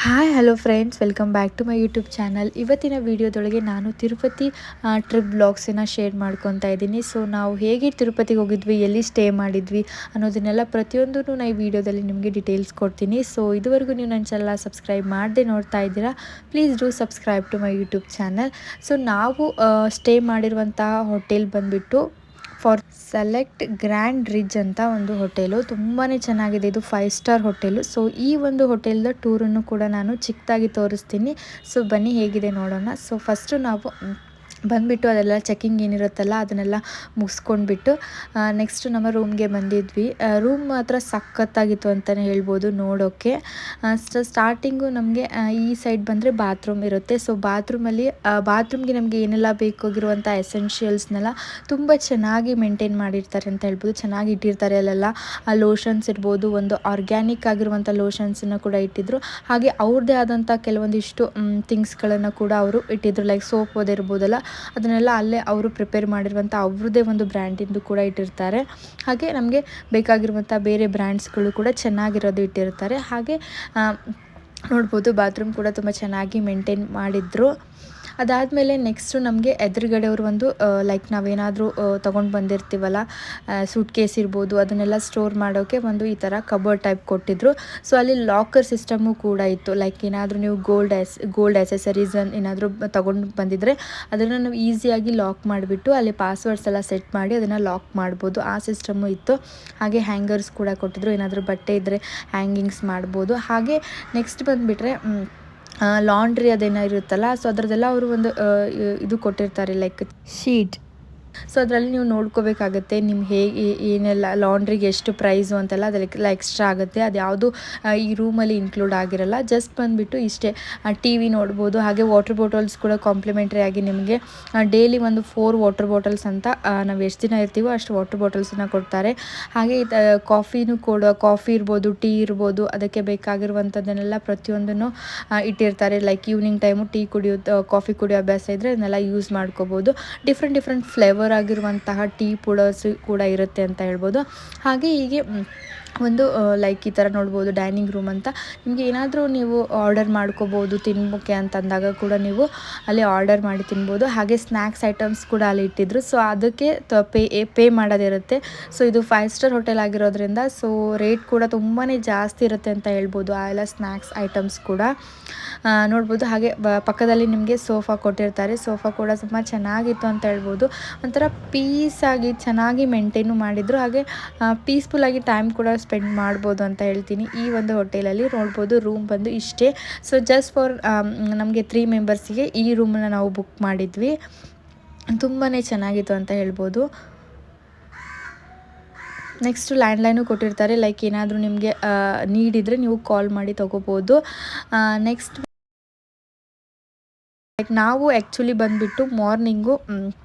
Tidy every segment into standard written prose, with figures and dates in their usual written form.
Hi hello friends, welcome back to my YouTube channel. ಇವತ್ತಿನ ವಿಡಿಯೋದೊಳಗೆ ನಾನು ತಿರುಪತಿ ಟ್ರಿಪ್ ಬ್ಲಾಗ್ಸನ್ನು ಶೇರ್ ಮಾಡ್ಕೊತಾ ಇದ್ದೀನಿ. ಸೊ ನಾವು ಹೇಗೆ ತಿರುಪತಿಗೆ ಹೋಗಿದ್ವಿ, ಎಲ್ಲಿ ಸ್ಟೇ ಮಾಡಿದ್ವಿ ಅನ್ನೋದನ್ನೆಲ್ಲ ಪ್ರತಿಯೊಂದೂ ನಾನು ಈ ವಿಡಿಯೋದಲ್ಲಿ ನಿಮಗೆ ಡೀಟೇಲ್ಸ್ ಕೊಡ್ತೀನಿ. ಸೊ ಇದುವರೆಗೂ ನೀವು ನನ್ನ ಚಾನಲ್ ಸಬ್ಸ್ಕ್ರೈಬ್ ಮಾಡದೆ ನೋಡ್ತಾ ಇದ್ದೀರಾ, please do subscribe to my YouTube channel. So ನಾವು ಸ್ಟೇ ಮಾಡಿರುವಂತಹ ಹೋಟೆಲ್ ಬಂದುಬಿಟ್ಟು ಫಾರ್ ಸೆಲೆಕ್ಟ್ ಗ್ರ್ಯಾಂಡ್ ರಿಜ್ ಅಂತ ಒಂದು ಹೋಟೆಲು. ತುಂಬಾ ಚೆನ್ನಾಗಿದೆ, ಇದು 5 ಸ್ಟಾರ್ ಹೋಟೆಲು. ಸೊ ಈ ಒಂದು ಹೋಟೆಲ್ದ ಟೂರನ್ನು ಕೂಡ ನಾನು ಚಿಕ್ಕದಾಗಿ ತೋರಿಸ್ತೀನಿ. ಸೊ ಬನ್ನಿ ಹೇಗಿದೆ ನೋಡೋಣ. ಸೊ ಫಸ್ಟು ನಾವು ಬಂದುಬಿಟ್ಟು ಅದೆಲ್ಲ ಚೆಕ್ಕಿಂಗ್ ಏನಿರುತ್ತಲ್ಲ ಅದನ್ನೆಲ್ಲ ಮುಗಿಸ್ಕೊಂಡ್ಬಿಟ್ಟು ನೆಕ್ಸ್ಟು ನಮ್ಮ ರೂಮ್ಗೆ ಬಂದಿದ್ವಿ. ರೂಮ್ ಮಾತ್ರ ಸಖತ್ತಾಗಿತ್ತು ಅಂತಲೇ ಹೇಳ್ಬೋದು ನೋಡೋಕ್ಕೆ. ಸ್ಟಾರ್ಟಿಂಗು ನಮಗೆ ಈ ಸೈಡ್ ಬಂದರೆ ಬಾತ್ರೂಮ್ ಇರುತ್ತೆ. ಸೊ ಬಾತ್ರೂಮ್ಗೆ ನಮಗೆ ಏನೆಲ್ಲ ಬೇಕಾಗಿರುವಂಥ ಎಸೆನ್ಷಿಯಲ್ಸ್ನೆಲ್ಲ ತುಂಬ ಚೆನ್ನಾಗಿ ಮೇಂಟೈನ್ ಮಾಡಿರ್ತಾರೆ ಅಂತ ಹೇಳ್ಬೋದು. ಚೆನ್ನಾಗಿ ಇಟ್ಟಿರ್ತಾರೆ. ಅಲ್ಲೆಲ್ಲ ಲೋಷನ್ಸ್ ಇರ್ಬೋದು, ಒಂದು ಆರ್ಗ್ಯಾನಿಕ್ ಆಗಿರುವಂಥ ಲೋಷನ್ಸನ್ನು ಕೂಡ ಇಟ್ಟಿದ್ರು. ಹಾಗೆ ಅವ್ರದ್ದೇ ಆದಂಥ ಕೆಲವೊಂದಿಷ್ಟು ಥಿಂಗ್ಸ್ಗಳನ್ನು ಕೂಡ ಅವರು ಇಟ್ಟಿದ್ರು. ಲೈಕ್ ಸೋಪ್ ಅದಿರ್ಬೋದಲ್ಲ, ಅದನ್ನೆಲ್ಲ ಅಲ್ಲೇ ಅವರು ಪ್ರಿಪೇರ್ ಮಾಡಿರುವಂಥ ಅವ್ರದ್ದೇ ಒಂದು ಬ್ರ್ಯಾಂಡಿಂದು ಕೂಡ ಇಟ್ಟಿರ್ತಾರೆ. ಹಾಗೆ ನಮಗೆ ಬೇಕಾಗಿರುವಂಥ ಬೇರೆ ಬ್ರ್ಯಾಂಡ್ಸ್ಗಳು ಕೂಡ ಚೆನ್ನಾಗಿರೋದು ಇಟ್ಟಿರ್ತಾರೆ. ಹಾಗೆ ನೋಡ್ಬೋದು ಬಾತ್ರೂಮ್ ಕೂಡ ತುಂಬ ಚೆನ್ನಾಗಿ ಮೇಂಟೈನ್ ಮಾಡಿದ್ರು. ಅದಾದಮೇಲೆ ನೆಕ್ಸ್ಟು ನಮಗೆ ಎದುರುಗಡೆ ಅವರು ಒಂದು ಲೈಕ್ ನಾವೇನಾದರೂ ತೊಗೊಂಡು ಬಂದಿರ್ತೀವಲ್ಲ, ಸೂಟ್ ಕೇಸ್ ಇರ್ಬೋದು, ಅದನ್ನೆಲ್ಲ ಸ್ಟೋರ್ ಮಾಡೋಕ್ಕೆ ಒಂದು ಈ ಥರ ಕಬೋರ್ಡ್ ಟೈಪ್ ಕೊಟ್ಟಿದ್ರು. ಸೊ ಅಲ್ಲಿ ಲಾಕರ್ ಸಿಸ್ಟಮು ಕೂಡ ಇತ್ತು. ಲೈಕ್ ಏನಾದರೂ ನೀವು ಗೋಲ್ಡ್ ಎಸೆಸರೀಸ್ ಏನಾದರೂ ತೊಗೊಂಡು ಬಂದಿದ್ದರೆ ಅದನ್ನು ನಾವು ಈಸಿಯಾಗಿ ಲಾಕ್ ಮಾಡಿಬಿಟ್ಟು ಅಲ್ಲಿ ಪಾಸ್ವರ್ಡ್ಸ್ ಎಲ್ಲ ಸೆಟ್ ಮಾಡಿ ಅದನ್ನು ಲಾಕ್ ಮಾಡ್ಬೋದು. ಆ ಸಿಸ್ಟಮು ಇತ್ತು. ಹಾಗೆ ಹ್ಯಾಂಗರ್ಸ್ ಕೂಡ ಕೊಟ್ಟಿದ್ರು, ಏನಾದರೂ ಬಟ್ಟೆ ಇದ್ದರೆ ಹ್ಯಾಂಗಿಂಗ್ಸ್ ಮಾಡ್ಬೋದು. ಹಾಗೆ ನೆಕ್ಸ್ಟ್ ಬಂದುಬಿಟ್ರೆ ಲಾಂಡ್ರಿ ಅದೇನೋ ಇರುತ್ತಲ್ಲ, ಸೊ ಅದರದ್ದೆಲ್ಲ ಅವರು ಒಂದು ಇದು ಕೊಟ್ಟಿರ್ತಾರೆ, ಲೈಕ್ ಶೀಟ್. ಸೊ ಅದರಲ್ಲಿ ನೀವು ನೋಡ್ಕೋಬೇಕಾಗತ್ತೆ ನಿಮ್ಮ ಹೇಗೆ ಏನೆಲ್ಲ ಲಾಂಡ್ರಿಗೆ ಎಷ್ಟು ಪ್ರೈಸು ಅಂತೆಲ್ಲ ಅದೆಲ್ಲ ಎಕ್ಸ್ಟ್ರಾ ಆಗುತ್ತೆ. ಅದು ಯಾವುದು ಈ ರೂಮಲ್ಲಿ ಇನ್ಕ್ಲೂಡ್ ಆಗಿರಲ್ಲ. ಜಸ್ಟ್ ಬಂದುಬಿಟ್ಟು ಇಷ್ಟೇ, ಟಿ ವಿ ನೋಡ್ಬೋದು. ಹಾಗೆ ವಾಟರ್ ಬಾಟಲ್ಸ್ ಕೂಡ ಕಾಂಪ್ಲಿಮೆಂಟ್ರಿ ಆಗಿ ನಿಮಗೆ ಡೈಲಿ ಒಂದು 4 ವಾಟರ್ ಬಾಟಲ್ಸ್ ಅಂತ ನಾವು ಎಷ್ಟು ದಿನ ಇರ್ತೀವೋ ಅಷ್ಟು ವಾಟರ್ ಬಾಟಲ್ಸನ್ನು ಕೊಡ್ತಾರೆ. ಹಾಗೆ ಕಾಫಿ ಇರ್ಬೋದು, ಟೀ ಇರ್ಬೋದು, ಅದಕ್ಕೆ ಬೇಕಾಗಿರುವಂಥದ್ದನ್ನೆಲ್ಲ ಪ್ರತಿಯೊಂದನ್ನು ಇಟ್ಟಿರ್ತಾರೆ. ಲೈಕ್ ಈವ್ನಿಂಗ್ ಟೈಮು ಕಾಫಿ ಕುಡಿಯೋ ಅಭ್ಯಾಸ ಇದ್ದರೆ ಅದನ್ನೆಲ್ಲ ಯೂಸ್ ಮಾಡ್ಕೋಬೋದು. ಡಿಫ್ರೆಂಟ್ ಫ್ಲೇವರ್ ಆಗಿರುವಂತಹ ಟೀ ಪೌಡರ್ಸ್ ಕೂಡ ಇರುತ್ತೆ ಅಂತ ಹೇಳ್ಬೋದು. ಹಾಗೆ ಹೀಗೆ ಒಂದು ಲೈಕ್ ಈ ಥರ ನೋಡ್ಬೋದು ಡೈನಿಂಗ್ ರೂಮ್ ಅಂತ. ನಿಮಗೆ ಏನಾದರೂ ನೀವು ಆರ್ಡರ್ ಮಾಡ್ಕೋಬೋದು ತಿನ್ನೋಕ್ಕೆ ಅಂತಂದಾಗ ಕೂಡ ನೀವು ಅಲ್ಲಿ ಆರ್ಡರ್ ಮಾಡಿ ತಿನ್ಬೋದು. ಹಾಗೆ ಸ್ನ್ಯಾಕ್ಸ್ ಐಟಮ್ಸ್ ಕೂಡ ಅಲ್ಲಿ ಇಟ್ಟಿದ್ರು. ಸೊ ಅದಕ್ಕೆ ಪೇ ಮಾಡೋದಿರುತ್ತೆ. ಸೊ ಇದು 5 ಸ್ಟಾರ್ ಹೋಟೆಲ್ ಆಗಿರೋದ್ರಿಂದ ಸೊ ರೇಟ್ ಕೂಡ ತುಂಬಾ ಜಾಸ್ತಿ ಇರುತ್ತೆ ಅಂತ ಹೇಳ್ಬೋದು. ಆ ಎಲ್ಲ ಸ್ನ್ಯಾಕ್ಸ್ ಐಟಮ್ಸ್ ಕೂಡ ನೋಡ್ಬೋದು. ಹಾಗೆ ಪಕ್ಕದಲ್ಲಿ ನಿಮಗೆ ಸೋಫಾ ಕೊಟ್ಟಿರ್ತಾರೆ. ಸೋಫಾ ಕೂಡ ತುಂಬ ಚೆನ್ನಾಗಿತ್ತು ಅಂತ ಹೇಳ್ಬೋದು. ಒಂಥರ ಪೀಸಾಗಿ ಚೆನ್ನಾಗಿ ಮೇಂಟೈನು ಮಾಡಿದರು. ಹಾಗೆ ಪೀಸ್ಫುಲ್ಲಾಗಿ ಟೈಮ್ ಕೂಡ ಸ್ಪೆಂಡ್ ಮಾಡ್ಬೋದು ಅಂತ ಹೇಳ್ತೀನಿ. ಈ ಒಂದು ಹೋಟೆಲಲ್ಲಿ ನೋಡ್ಬೋದು ರೂಮ್ ಬಂದು ಇಷ್ಟೇ. ಸೊ ಜಸ್ಟ್ ಫಾರ್ ನಮಗೆ 3 ಮೆಂಬರ್ಸಿಗೆ ಈ ರೂಮನ್ನು ನಾವು ಬುಕ್ ಮಾಡಿದ್ವಿ. ತುಂಬಾ ಚೆನ್ನಾಗಿತ್ತು ಅಂತ ಹೇಳ್ಬೋದು. ನೆಕ್ಸ್ಟು ಲ್ಯಾಂಡ್ಲೈನು ಕೊಟ್ಟಿರ್ತಾರೆ. ಲೈಕ್ ಏನಾದರೂ ನಿಮಗೆ ನೀಡಿದರೆ ನೀವು ಕಾಲ್ ಮಾಡಿ ತೊಗೋಬೋದು. ನೆಕ್ಸ್ಟ್ ಲೈಕ್ ನಾವು ಆ್ಯಕ್ಚುಲಿ ಬಂದುಬಿಟ್ಟು ಮಾರ್ನಿಂಗು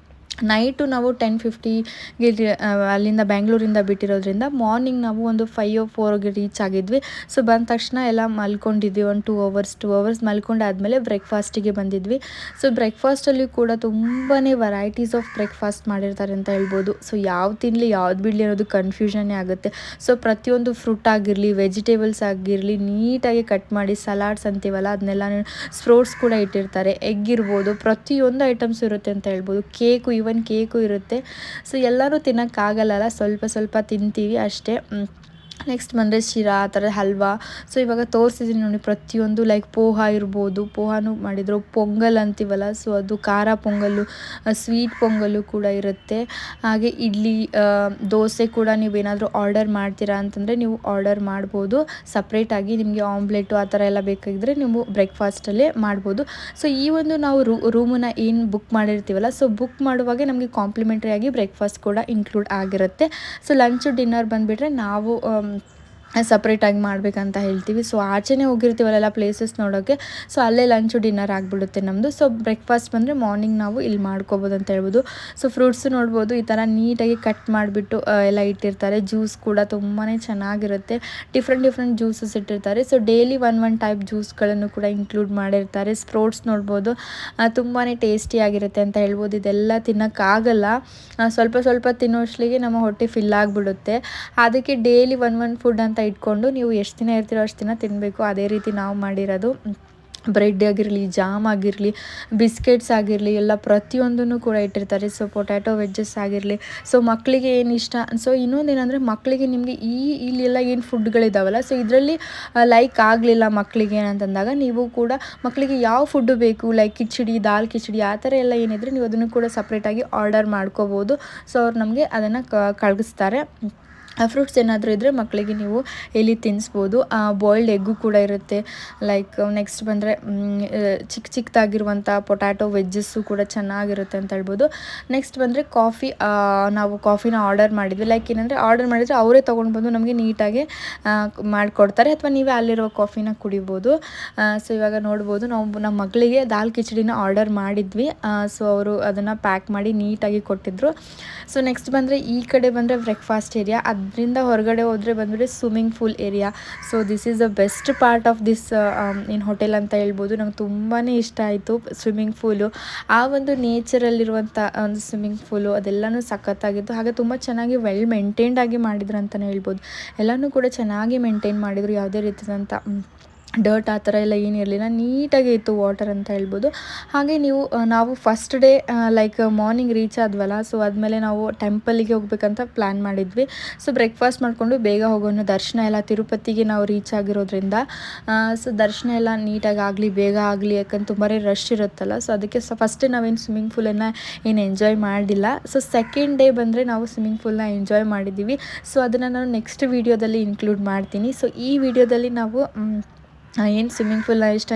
ನೈಟು ನಾವು 10:50ಗೆ ಅಲ್ಲಿಂದ ಬ್ಯಾಂಗ್ಳೂರಿಂದ ಬಿಟ್ಟಿರೋದ್ರಿಂದ ಮಾರ್ನಿಂಗ್ ನಾವು ಒಂದು 5 or 4ಗೆ ರೀಚ್ ಆಗಿದ್ವಿ. ಸೊ ಬಂದ ತಕ್ಷಣ ಎಲ್ಲ ಮಲ್ಕೊಂಡಿದ್ವಿ. ಒಂದು 2 ಅವರ್ಸ್ ಮಲ್ಕೊಂಡಾದಮೇಲೆ ಬ್ರೇಕ್ಫಾಸ್ಟಿಗೆ ಬಂದಿದ್ವಿ. ಸೊ ಬ್ರೇಕ್ಫಾಸ್ಟಲ್ಲಿ ಕೂಡ ತುಂಬಾ ವೆರೈಟೀಸ್ ಆಫ್ ಬ್ರೇಕ್ಫಾಸ್ಟ್ ಮಾಡಿರ್ತಾರೆ ಅಂತ ಹೇಳ್ಬೋದು. ಸೊ ಯಾವ್ದು ತಿನ್ನಲಿ ಯಾವ್ದು ಬಿಡಲಿ ಅನ್ನೋದು ಕನ್ಫ್ಯೂಷನ್ನೇ ಆಗುತ್ತೆ. ಸೊ ಪ್ರತಿಯೊಂದು ಫ್ರೂಟ್ ಆಗಿರಲಿ, ವೆಜಿಟೇಬಲ್ಸ್ ಆಗಿರಲಿ ನೀಟಾಗಿ ಕಟ್ ಮಾಡಿ, ಸಲಾಡ್ಸ್ ಅಂತೀವಲ್ಲ ಅದನ್ನೆಲ್ಲ ಸ್ಪ್ರೌಟ್ಸ್ ಕೂಡ ಇಟ್ಟಿರ್ತಾರೆ. ಎಗ್ ಇರ್ಬೋದು, ಪ್ರತಿಯೊಂದು ಐಟಮ್ಸ್ ಇರುತ್ತೆ ಅಂತ ಹೇಳ್ಬೋದು. ಕೇಕು ಇರುತ್ತೆ. ಸೊ ಎಲ್ಲರೂ ತಿನ್ನೋಕ್ಕಾಗಲ್ಲ, ಸ್ವಲ್ಪ ತಿಂತೀವಿ ಅಷ್ಟೇ. ನೆಕ್ಸ್ಟ್ ಬಂದರೆ ಶಿರಾ, ಆ ಥರ ಹಲ್ವಾ. ಸೊ ಇವಾಗ ತೋರಿಸಿದ್ದೀನಿ ನೋಡಿ ಪ್ರತಿಯೊಂದು. ಲೈಕ್ ಪೋಹ ಇರ್ಬೋದು, ಪೋಹಾನು ಮಾಡಿದರು. ಪೊಂಗಲ್ ಅಂತೀವಲ್ಲ, ಸೊ ಅದು ಖಾರ ಪೊಂಗಲ್ಲು, ಸ್ವೀಟ್ ಪೊಂಗಲ್ಲು ಕೂಡ ಇರುತ್ತೆ. ಹಾಗೆ ಇಡ್ಲಿ, ದೋಸೆ ಕೂಡ ನೀವೇನಾದರೂ ಆರ್ಡರ್ ಮಾಡ್ತೀರಾ ಅಂತಂದರೆ ನೀವು ಆರ್ಡರ್ ಮಾಡ್ಬೋದು. ಸಪ್ರೇಟಾಗಿ ನಿಮಗೆ ಆಮ್ಲೆಟು ಆ ಥರ ಎಲ್ಲ ಬೇಕಾಗಿದ್ದರೆ ನೀವು ಬ್ರೇಕ್ಫಾಸ್ಟಲ್ಲೇ ಮಾಡ್ಬೋದು. ಸೊ ಈ ಒಂದು ನಾವು ರೂಮನ್ನು ಏನು ಬುಕ್ ಮಾಡಿರ್ತೀವಲ್ಲ, ಸೊ ಬುಕ್ ಮಾಡುವಾಗ ನಮಗೆ ಕಾಂಪ್ಲಿಮೆಂಟ್ರಿ ಆಗಿ ಬ್ರೇಕ್ಫಾಸ್ಟ್ ಕೂಡ ಇನ್ಕ್ಲೂಡ್ ಆಗಿರುತ್ತೆ. ಸೊ ಲಂಚು ಡಿನ್ನರ್ ಬಂದುಬಿಟ್ರೆ ನಾವು ಸಪ್ರೇಟಾಗಿ ಮಾಡಬೇಕಂತ ಹೇಳ್ತೀವಿ. ಸೊ ಆಚೆನೇ ಹೋಗಿರ್ತೀವಲ್ಲ ಪ್ಲೇಸಸ್ ನೋಡೋಕ್ಕೆ, ಸೊ ಅಲ್ಲೇ ಲಂಚು ಡಿನ್ನರ್ ಆಗಿಬಿಡುತ್ತೆ ನಮ್ಮದು. ಸೊ ಬ್ರೇಕ್ಫಾಸ್ಟ್ ಬಂದರೆ ಮಾರ್ನಿಂಗ್ ನಾವು ಇಲ್ಲಿ ಮಾಡ್ಕೋಬೋದು ಅಂತ ಹೇಳ್ಬೋದು. ಸೊ ಫ್ರೂಟ್ಸು ನೋಡ್ಬೋದು ಈ ಥರ ನೀಟಾಗಿ ಕಟ್ ಮಾಡಿಬಿಟ್ಟು ಎಲ್ಲ ಇಟ್ಟಿರ್ತಾರೆ. ಜ್ಯೂಸ್ ಕೂಡ ತುಂಬಾ ಚೆನ್ನಾಗಿರುತ್ತೆ. ಡಿಫ್ರೆಂಟ್ ಜ್ಯೂಸಸ್ ಇಟ್ಟಿರ್ತಾರೆ. ಸೊ ಡೈಲಿ ಒನ್ ಟೈಪ್ ಜ್ಯೂಸ್ಗಳನ್ನು ಕೂಡ ಇನ್ಕ್ಲೂಡ್ ಮಾಡಿರ್ತಾರೆ. ಸ್ಪ್ರೌಟ್ಸ್ ನೋಡ್ಬೋದು ತುಂಬಾ ಟೇಸ್ಟಿಯಾಗಿರುತ್ತೆ ಅಂತ ಹೇಳ್ಬೋದು. ಇದೆಲ್ಲ ತಿನ್ನೋಕ್ಕಾಗಲ್ಲ, ಸ್ವಲ್ಪ ತಿನ್ನೋಷ್ಟಲಿಗೆ ನಮ್ಮ ಹೊಟ್ಟೆ ಫಿಲ್ ಆಗಿಬಿಡುತ್ತೆ. ಅದಕ್ಕೆ ಡೈಲಿ ಒನ್ ಫುಡ್ ಅಂತ ಅಂತ ಇಟ್ಕೊಂಡು ನೀವು ಎಷ್ಟು ದಿನ ಇರ್ತೀರೋ ಅಷ್ಟು ದಿನ ತಿನ್ನಬೇಕು. ಅದೇ ರೀತಿ ನಾವು ಮಾಡಿರೋದು. ಬ್ರೆಡ್ ಆಗಿರಲಿ, ಜಾಮ್ ಆಗಿರಲಿ, ಬಿಸ್ಕೆಟ್ಸ್ ಆಗಿರಲಿ ಎಲ್ಲ ಪ್ರತಿಯೊಂದನ್ನು ಕೂಡ ಇಟ್ಟಿರ್ತಾರೆ. ಸೊ ಪೊಟ್ಯಾಟೊ ವೆಜ್ಜಸ್ ಆಗಿರಲಿ, ಸೊ ಮಕ್ಕಳಿಗೆ ಏನು ಇಷ್ಟ. ಸೊ ಇನ್ನೊಂದೇನೆಂದರೆ ಮಕ್ಕಳಿಗೆ ನಿಮಗೆ ಇಲ್ಲೆಲ್ಲ ಏನು ಫುಡ್ಗಳಿದ್ದಾವಲ್ಲ, ಸೊ ಇದರಲ್ಲಿ ಲೈಕ್ ಆಗಲಿಲ್ಲ ಮಕ್ಕಳಿಗೆ ಅಂತಂದಾಗ ನೀವು ಕೂಡ ಮಕ್ಕಳಿಗೆ ಯಾವ ಫುಡ್ಡು ಬೇಕು, ಲೈಕ್ ಕಿಚಡಿ, ದಾಲ್ ಕಿಚಡಿ ಆ ಥರ ಎಲ್ಲ ಏನಿದ್ರೆ ನೀವು ಅದನ್ನು ಕೂಡ ಸಪ್ರೇಟಾಗಿ ಆರ್ಡರ್ ಮಾಡ್ಕೋಬೋದು. ಸೊ ಅವ್ರು ನಮಗೆ ಅದನ್ನು ಕಳಿಸ್ತಾರೆ. ಫ್ರೂಟ್ಸ್ ಏನಾದರೂ ಇದ್ದರೆ ಮಕ್ಕಳಿಗೆ ನೀವು ಇಲ್ಲಿ ತಿನ್ನಿಸ್ಬೋದು. ಬಾಯ್ಲ್ಡ್ ಎಗ್ಗು ಕೂಡ ಇರುತ್ತೆ. ಲೈಕ್ ನೆಕ್ಸ್ಟ್ ಬಂದರೆ ಚಿಕ್ಕದಾಗಿರುವಂಥ ಪೊಟ್ಯಾಟೊ ವೆಜ್ಜಸ್ಸು ಕೂಡ ಚೆನ್ನಾಗಿರುತ್ತೆ ಅಂತ ಹೇಳ್ಬೋದು. ನೆಕ್ಸ್ಟ್ ಬಂದರೆ ಕಾಫಿ. ನಾವು ಕಾಫಿನ ಆರ್ಡರ್ ಮಾಡಿದ್ವಿ. ಲೈಕ್ ಏನಂದರೆ ಆರ್ಡರ್ ಮಾಡಿದರೆ ಅವರೇ ತೊಗೊಂಡು ಬಂದು ನಮಗೆ ನೀಟಾಗಿ ಮಾಡಿಕೊಡ್ತಾರೆ, ಅಥವಾ ನೀವೇ ಅಲ್ಲಿರುವ ಕಾಫಿನ ಕುಡಿಬೋದು. ಸೊ ಇವಾಗ ನೋಡ್ಬೋದು, ನಾವು ನಮ್ಮ ಮಗಳಿಗೆ ದಾಲ್ ಕಿಚಡಿನ ಆರ್ಡರ್ ಮಾಡಿದ್ವಿ. ಸೊ ಅವರು ಅದನ್ನು ಪ್ಯಾಕ್ ಮಾಡಿ ನೀಟಾಗಿ ಕೊಟ್ಟಿದ್ದರು. ಸೊ ನೆಕ್ಸ್ಟ್ ಬಂದರೆ ಈ ಕಡೆ ಬಂದರೆ ಬ್ರೇಕ್ಫಾಸ್ಟ್ ಏರಿಯಾ. ಅದರಿಂದ ಹೊರಗಡೆ ಹೋದರೆ ಬಂದುಬಿಟ್ಟು swimming pool area. So this is the best part of this in hotel ಅಂತ ಹೇಳ್ಬೋದು. ನಂಗೆ ತುಂಬಾ ಇಷ್ಟ ಆಯಿತು ಸ್ವಿಮ್ಮಿಂಗ್ ಪೂಲು. ಆ ಒಂದು ನೇಚರಲ್ಲಿರುವಂಥ ಒಂದು ಸ್ವಿಮ್ಮಿಂಗ್ ಪೂಲು ಅದೆಲ್ಲನೂ ಸಖತ್ತಾಗಿತ್ತು. ಹಾಗೆ ತುಂಬ ಚೆನ್ನಾಗಿ ವೆಲ್ ಮೇಂಟೈನ್ಡ್ ಆಗಿ ಮಾಡಿದ್ರು ಅಂತಲೇ ಹೇಳ್ಬೋದು. ಎಲ್ಲನೂ ಕೂಡ ಚೆನ್ನಾಗಿ ಮೇಂಟೈನ್ ಮಾಡಿದರು. ಯಾವುದೇ ರೀತಿಯಾದಂಥ ಡರ್ಟ್ ಆ ಥರ ಎಲ್ಲ ಏನಿರಲಿಲ್ಲ, ನೀಟಾಗಿ ಇತ್ತು ವಾಟರ್ ಅಂತ ಹೇಳ್ಬೋದು. ಹಾಗೆ ನಾವು first day like morning reach ಆದ್ವಲ್ಲ, ಸೊ ಆದಮೇಲೆ ನಾವು ಟೆಂಪಲಿಗೆ ಹೋಗ್ಬೇಕಂತ ಪ್ಲ್ಯಾನ್ ಮಾಡಿದ್ವಿ. ಸೊ ಬ್ರೇಕ್ಫಾಸ್ಟ್ ಮಾಡಿಕೊಂಡು ಬೇಗ ಹೋಗೋಣ, ದರ್ಶನ ಎಲ್ಲ ತಿರುಪತಿಗೆ ನಾವು ರೀಚ್ ಆಗಿರೋದ್ರಿಂದ ಸೊ ದರ್ಶನ ಎಲ್ಲ ನೀಟಾಗಿ ಆಗಲಿ, ಬೇಗ ಆಗಲಿ, ಯಾಕಂದ್ರೆ ತುಂಬಾ ರಶ್ ಇರುತ್ತಲ್ಲ. ಸೊ ಅದಕ್ಕೆ ಫಸ್ಟ್ ಡೇ ನಾವೇನು ಸ್ವಿಮ್ಮಿಂಗ್ ಪೂಲನ್ನು ಏನು ಎಂಜಾಯ್ ಮಾಡಿಲ್ಲ. ಸೊ ಸೆಕೆಂಡ್ ಡೇ ಬಂದರೆ ನಾವು ಸ್ವಿಮ್ಮಿಂಗ್ ಪೂಲ್ನ ಎಂಜಾಯ್ ಮಾಡಿದ್ದೀವಿ. ಸೊ ಅದನ್ನು ನಾನು ನೆಕ್ಸ್ಟ್ ವೀಡಿಯೋದಲ್ಲಿ ಇನ್ಕ್ಲೂಡ್ ಮಾಡ್ತೀನಿ. ಸೊ ಈ ವಿಡಿಯೋದಲ್ಲಿ ನಾವು ಏನು ಸ್ವಿಮ್ಮಿಂಗ್ ಪೂಲ್ನ ಇಷ್ಟ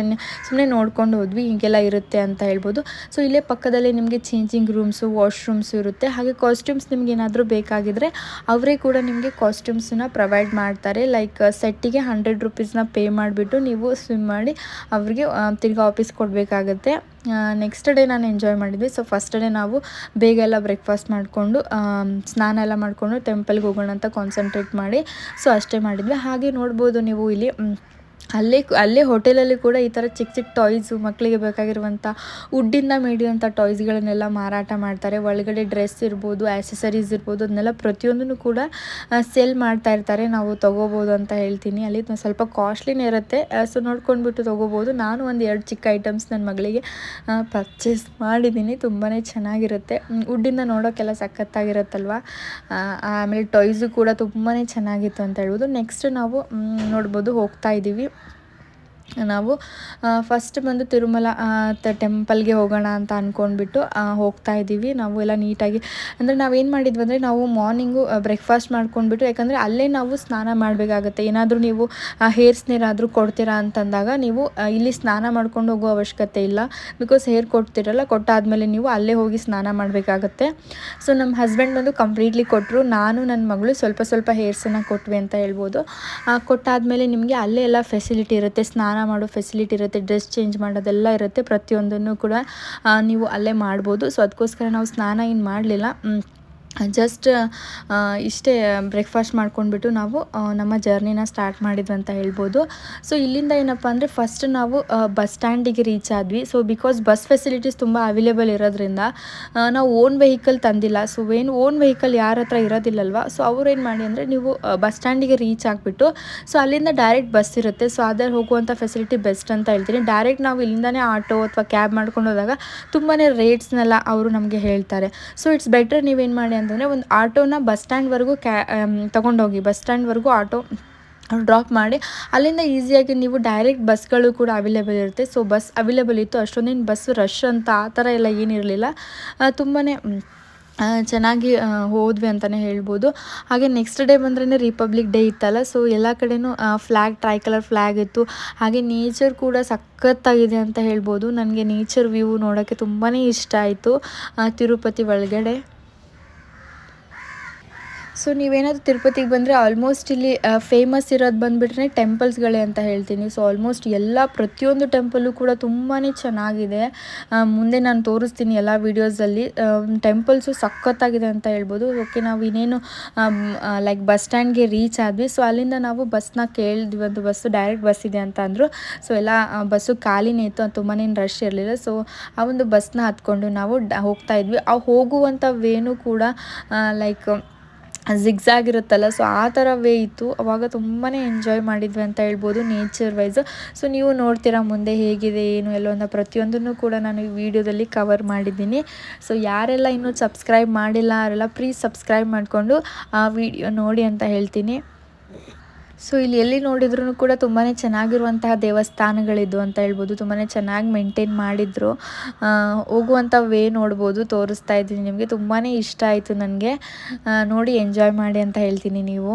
ಸುಮ್ಮನೆ ನೋಡ್ಕೊಂಡು ಹೋದ್ವಿ, ಹೀಗೆಲ್ಲ ಇರುತ್ತೆ ಅಂತ ಹೇಳ್ಬೋದು. ಸೊ ಇಲ್ಲೇ ಪಕ್ಕದಲ್ಲೇ ನಿಮಗೆ ಚೇಂಜಿಂಗ್ ರೂಮ್ಸು, ವಾಶ್ರೂಮ್ಸು ಇರುತ್ತೆ. ಹಾಗೆ ಕಾಸ್ಟ್ಯೂಮ್ಸ್ ನಿಮ್ಗೆ ಏನಾದರೂ ಬೇಕಾಗಿದ್ದರೆ ಅವರೇ ಕೂಡ ನಿಮಗೆ ಕಾಸ್ಟ್ಯೂಮ್ಸನ್ನ ಪ್ರೊವೈಡ್ ಮಾಡ್ತಾರೆ. ಲೈಕ್ ಸೆಟ್ಟಿಗೆ 100 ರೂಪೀಸ್ನ ಪೇ ಮಾಡಿಬಿಟ್ಟು ನೀವು ಸ್ವಿಮ್ ಮಾಡಿ ಅವ್ರಿಗೆ ತಿರ್ಗಿ ಆಫೀಸ್ ಕೊಡಬೇಕಾಗತ್ತೆ. ನೆಕ್ಸ್ಟ್ ಡೇ ನಾನು ಎಂಜಾಯ್ ಮಾಡಿದ್ವಿ. ಸೊ ಫಸ್ಟ್ ಡೇ ನಾವು ಬೇಗ ಎಲ್ಲ ಬ್ರೇಕ್ಫಾಸ್ಟ್ ಮಾಡಿಕೊಂಡು ಸ್ನಾನ ಎಲ್ಲ ಮಾಡಿಕೊಂಡು ಟೆಂಪಲ್ಗೆ ಹೋಗೋಣ ಅಂತ ಕಾನ್ಸಂಟ್ರೇಟ್ ಮಾಡಿ ಸೊ ಅಷ್ಟೇ ಮಾಡಿದ್ವಿ. ಹಾಗೆ ನೋಡ್ಬೋದು ನೀವು ಇಲ್ಲಿ ಅಲ್ಲೇ ಹೋಟೆಲಲ್ಲಿ ಕೂಡ ಈ ಥರ ಚಿಕ್ಕ ಚಿಕ್ಕ ಟಾಯ್ಸು, ಮಕ್ಕಳಿಗೆ ಬೇಕಾಗಿರುವಂಥ ವುಡ್ಡಿಂದ ಮಾಡಿರುವಂಥ ಟಾಯ್ಸ್ಗಳನ್ನೆಲ್ಲ ಮಾರಾಟ ಮಾಡ್ತಾರೆ. ಒಳಗಡೆ ಡ್ರೆಸ್ ಇರ್ಬೋದು, ಆ್ಯಸಸರೀಸ್ ಇರ್ಬೋದು, ಅದನ್ನೆಲ್ಲ ಪ್ರತಿಯೊಂದನ್ನು ಕೂಡ ಸೇಲ್ ಮಾಡ್ತಾ ಇರ್ತಾರೆ. ನಾವು ತೊಗೋಬೋದು ಅಂತ ಹೇಳ್ತೀನಿ. ಅಲ್ಲಿ ಸ್ವಲ್ಪ ಕಾಸ್ಟ್ಲಿನೇ ಇರುತ್ತೆ. ಸೊ ನೋಡ್ಕೊಂಡ್ಬಿಟ್ಟು ತೊಗೋಬೋದು. ನಾನು ಒಂದು 2 ಚಿಕ್ಕ ಐಟಮ್ಸ್ ನನ್ನ ಮಗಳಿಗೆ ಪರ್ಚೇಸ್ ಮಾಡಿದ್ದೀನಿ. ತುಂಬಾ ಚೆನ್ನಾಗಿರುತ್ತೆ. ವುಡ್ಡಿಂದ ನೋಡೋಕ್ಕೆಲ್ಲ ಸಖತ್ತಾಗಿರುತ್ತಲ್ವ. ಆಮೇಲೆ ಟಾಯ್ಸು ಕೂಡ ತುಂಬಾ ಚೆನ್ನಾಗಿತ್ತು ಅಂತ ಹೇಳ್ಬೋದು. ನೆಕ್ಸ್ಟ್ ನಾವು ನೋಡ್ಬೋದು ಹೋಗ್ತಾ ಇದ್ದೀವಿ. ನಾವು ಫಸ್ಟ್ ಬಂದು ತಿರುಮಲ ಟೆಂಪಲ್ಗೆ ಹೋಗೋಣ ಅಂತ ಅಂದ್ಕೊಂಡ್ಬಿಟ್ಟು ಹೋಗ್ತಾ ಇದ್ದೀವಿ. ನಾವು ಎಲ್ಲ ನೀಟಾಗಿ ಅಂದರೆ ನಾವೇನು ಮಾಡಿದ್ವಿ ಅಂದರೆ ನಾವು ಮಾರ್ನಿಂಗು ಬ್ರೇಕ್ಫಾಸ್ಟ್ ಮಾಡ್ಕೊಂಡ್ಬಿಟ್ಟು, ಯಾಕಂದರೆ ಅಲ್ಲೇ ನಾವು ಸ್ನಾನ ಮಾಡಬೇಕಾಗತ್ತೆ. ಏನಾದರೂ ನೀವು ಹೇರ್ಸ್ ನೀರಾದರೂ ಕೊಡ್ತೀರಾ ಅಂತಂದಾಗ ನೀವು ಇಲ್ಲಿ ಸ್ನಾನ ಮಾಡ್ಕೊಂಡು ಹೋಗೋ ಅವಶ್ಯಕತೆ ಇಲ್ಲ. ಬಿಕಾಸ್ ಹೇರ್ ಕೊಡ್ತಿರಲ್ಲ, ಕೊಟ್ಟಾದಮೇಲೆ ನೀವು ಅಲ್ಲೇ ಹೋಗಿ ಸ್ನಾನ ಮಾಡಬೇಕಾಗತ್ತೆ. ಸೊ ನಮ್ಮ ಹಸ್ಬೆಂಡ್ ಬಂದು ಕಂಪ್ಲೀಟ್ಲಿ ಕೊಟ್ಟರು. ನಾನು ನನ್ನ ಮಗಳು ಸ್ವಲ್ಪ ಹೇರ್ಸನ್ನು ಕೊಟ್ವಿ ಅಂತ ಹೇಳ್ಬೋದು. ಕೊಟ್ಟಾದಮೇಲೆ ನಿಮಗೆ ಅಲ್ಲೇ ಎಲ್ಲ ಫೆಸಿಲಿಟಿ ಇರುತ್ತೆ, ಸ್ನಾನ ಮಾಡೋ ಫೆಸಿಲಿಟಿ ಇರುತ್ತೆ, ಡ್ರೆಸ್ ಚೇಂಜ್ ಮಾಡೋದೆಲ್ಲ ಇರುತ್ತೆ. ಪ್ರತಿಯೊಂದನ್ನು ಕೂಡ ನೀವು ಅಲ್ಲೇ ಮಾಡ್ಬೋದು. ಸೊ ಅದಕ್ಕೋಸ್ಕರ ನಾವು ಸ್ನಾನ ಏನು ಮಾಡಲಿಲ್ಲ. ಜಸ್ಟ್ ಇಷ್ಟೇ ಬ್ರೇಕ್ಫಾಸ್ಟ್ ಮಾಡ್ಕೊಂಡ್ಬಿಟ್ಟು ನಾವು ನಮ್ಮ ಜರ್ನಿನ ಸ್ಟಾರ್ಟ್ ಮಾಡಿದ್ವಿ ಅಂತ ಹೇಳ್ಬೋದು. ಸೊ ಇಲ್ಲಿಂದ ಏನಪ್ಪ ಅಂದರೆ ಫಸ್ಟ್ ನಾವು ಬಸ್ ಸ್ಟ್ಯಾಂಡಿಗೆ ರೀಚ್ ಆದ್ವಿ. ಸೊ ಬಿಕಾಸ್ ಬಸ್ ಫೆಸಿಲಿಟೀಸ್ ತುಂಬ ಅವೈಲೇಬಲ್ ಇರೋದ್ರಿಂದ ನಾವು ಓನ್ ವೆಹಿಕಲ್ ತಂದಿಲ್ಲ. ಸೊ ಓನ್ ವೆಹಿಕಲ್ ಯಾರ ಹತ್ರ ಇರೋದಿಲ್ಲಲ್ವ. ಸೊ ಅವ್ರೇನು ಮಾಡಿ ಅಂದರೆ ನೀವು ಬಸ್ ಸ್ಟ್ಯಾಂಡಿಗೆ ರೀಚ್ ಆಗಿಬಿಟ್ಟು ಸೊ ಅಲ್ಲಿಂದ ಡೈರೆಕ್ಟ್ ಬಸ್ ಇರುತ್ತೆ. ಸೊ ಅದ್ರಲ್ಲಿ ಹೋಗುವಂಥ ಫೆಸಿಲಿಟಿ ಬೆಸ್ಟ್ ಅಂತ ಹೇಳ್ತೀನಿ. ಡೈರೆಕ್ಟ್ ನಾವು ಇಲ್ಲಿಂದನೇ ಆಟೋ ಅಥವಾ ಕ್ಯಾಬ್ ಮಾಡ್ಕೊಂಡು ಹೋದಾಗ ತುಂಬಾ ರೇಟ್ಸ್ನೆಲ್ಲ ಅವರು ನಮಗೆ ಹೇಳ್ತಾರೆ. ಸೊ ಇಟ್ಸ್ ಬೆಟರ್ ನೀವೇನು ಮಾಡಿ ಅಂತಂದರೆ ಒಂದು ಆಟೋನ ಬಸ್ ಸ್ಟ್ಯಾಂಡ್ವರೆಗೂ ತೊಗೊಂಡೋಗಿ, ಬಸ್ ಸ್ಟ್ಯಾಂಡ್ವರೆಗೂ ಆಟೋ ಡ್ರಾಪ್ ಮಾಡಿ ಅಲ್ಲಿಂದ ಈಸಿಯಾಗಿ ನೀವು ಡೈರೆಕ್ಟ್ ಬಸ್ಗಳು ಕೂಡ ಅವೈಲೇಬಲ್ ಇರುತ್ತೆ. ಸೊ ಬಸ್ ಅವೈಲೇಬಲ್ ಇತ್ತು, ಅಷ್ಟೊಂದೇನು ಬಸ್ ರಶ್ ಅಂತ ಆ ಥರ ಎಲ್ಲ ಏನಿರಲಿಲ್ಲ. ತುಂಬಾ ಚೆನ್ನಾಗಿ ಹೋದ್ವಿ ಅಂತಲೇ ಹೇಳ್ಬೋದು. ಹಾಗೆ ನೆಕ್ಸ್ಟ್ ಡೇ ಬಂದ್ರೇ ರಿಪಬ್ಲಿಕ್ ಡೇ ಇತ್ತಲ್ಲ. ಸೊ ಎಲ್ಲ ಕಡೆನೂ ಟ್ರೈ ಕಲರ್ ಫ್ಲ್ಯಾಗ್ ಇತ್ತು. ಹಾಗೆ ನೇಚರ್ ಕೂಡ ಸಖತ್ತಾಗಿದೆ ಅಂತ ಹೇಳ್ಬೋದು. ನನಗೆ ನೇಚರ್ ವ್ಯೂ ನೋಡೋಕ್ಕೆ ತುಂಬಾ ಇಷ್ಟ ಆಯಿತು ತಿರುಪತಿ ಒಳಗಡೆ. ಸೊ ನೀವೇನಾದರೂ ತಿರುಪತಿಗೆ ಬಂದರೆ ಆಲ್ಮೋಸ್ಟ್ ಇಲ್ಲಿ ಫೇಮಸ್ ಇರೋದು ಬಂದುಬಿಟ್ರೆ ಟೆಂಪಲ್ಸ್ಗಳೇ ಅಂತ ಹೇಳ್ತೀನಿ. ಸೊ ಆಲ್ಮೋಸ್ಟ್ ಪ್ರತಿಯೊಂದು ಟೆಂಪಲ್ಲು ಕೂಡ ತುಂಬಾ ಚೆನ್ನಾಗಿದೆ. ಮುಂದೆ ನಾನು ತೋರಿಸ್ತೀನಿ ಎಲ್ಲ ವೀಡಿಯೋಸಲ್ಲಿ. ಟೆಂಪಲ್ಸು ಸಖತ್ತಾಗಿದೆ ಅಂತ ಹೇಳ್ಬೋದು. ಓಕೆ, ನಾವು ಇನ್ನೇನು ಲೈಕ್ ಬಸ್ ಸ್ಟ್ಯಾಂಡ್ಗೆ ರೀಚ್ ಆದ್ವಿ. ಸೊ ಅಲ್ಲಿಂದ ನಾವು ಬಸ್ನ ಕೇಳಿದ್ವಿ, ಒಂದು ಬಸ್ಸು ಡೈರೆಕ್ಟ್ ಬಸ್ ಇದೆ ಅಂತ ಅಂದರು. ಸೊ ಎಲ್ಲ ಬಸ್ಸು ಖಾಲಿನೇ ಇತ್ತು, ತುಂಬಾ ರಶ್ ಇರಲಿಲ್ಲ. ಸೊ ಆ ಒಂದು ಬಸ್ನ ಹತ್ಕೊಂಡು ನಾವು ಹೋಗ್ತಾ ಇದ್ವಿ. ಆ ಹೋಗುವಂಥ ವೇನು ಕೂಡ ಲೈಕ್ ಝಿಗ್ಝಾಗ್ ಇರುತ್ತಲ್ಲ, ಸೊ ಆ ಥರ ವೇ ಇತ್ತು. ಅವಾಗ ತುಂಬಾ ಎಂಜಾಯ್ ಮಾಡಿದ್ವಿ ಅಂತ ಹೇಳ್ಬೋದು ನೇಚರ್ ವೈಸ್. ಸೊ ನೀವು ನೋಡ್ತೀರಾ ಮುಂದೆ ಹೇಗಿದೆ ಏನು ಎಲ್ಲ ಅಂತ ಪ್ರತಿಯೊಂದನ್ನು ಕೂಡ ನಾನು ಈ ವಿಡಿಯೋದಲ್ಲಿ ಕವರ್ ಮಾಡಿದ್ದೀನಿ. ಸೊ ಯಾರೆಲ್ಲ ಇನ್ನೂ ಸಬ್ಸ್ಕ್ರೈಬ್ ಮಾಡಿಲ್ಲ ಅವರೆಲ್ಲ ಪ್ಲೀಸ್ ಸಬ್ಸ್ಕ್ರೈಬ್ ಮಾಡಿಕೊಂಡು ಆ ವಿಡಿಯೋ ನೋಡಿ ಅಂತ ಹೇಳ್ತೀನಿ. ಸೊ ಇಲ್ಲಿ ಎಲ್ಲಿ ನೋಡಿದ್ರೂ ಕೂಡ ತುಂಬಾ ಚೆನ್ನಾಗಿರುವಂತಹ ದೇವಸ್ಥಾನಗಳಿದ್ದು ಅಂತ ಹೇಳ್ಬೋದು. ತುಂಬಾ ಚೆನ್ನಾಗಿ ಮೇಂಟೈನ್ ಮಾಡಿದ್ರು. ಹೋಗುವಂಥ ವೇ ನೋಡ್ಬೋದು, ತೋರಿಸ್ತಾ ಇದ್ದೀನಿ ನಿಮಗೆ. ತುಂಬಾ ಇಷ್ಟ ಆಯಿತು ನನಗೆ. ನೋಡಿ ಎಂಜಾಯ್ ಮಾಡಿ ಅಂತ ಹೇಳ್ತೀನಿ ನೀವು.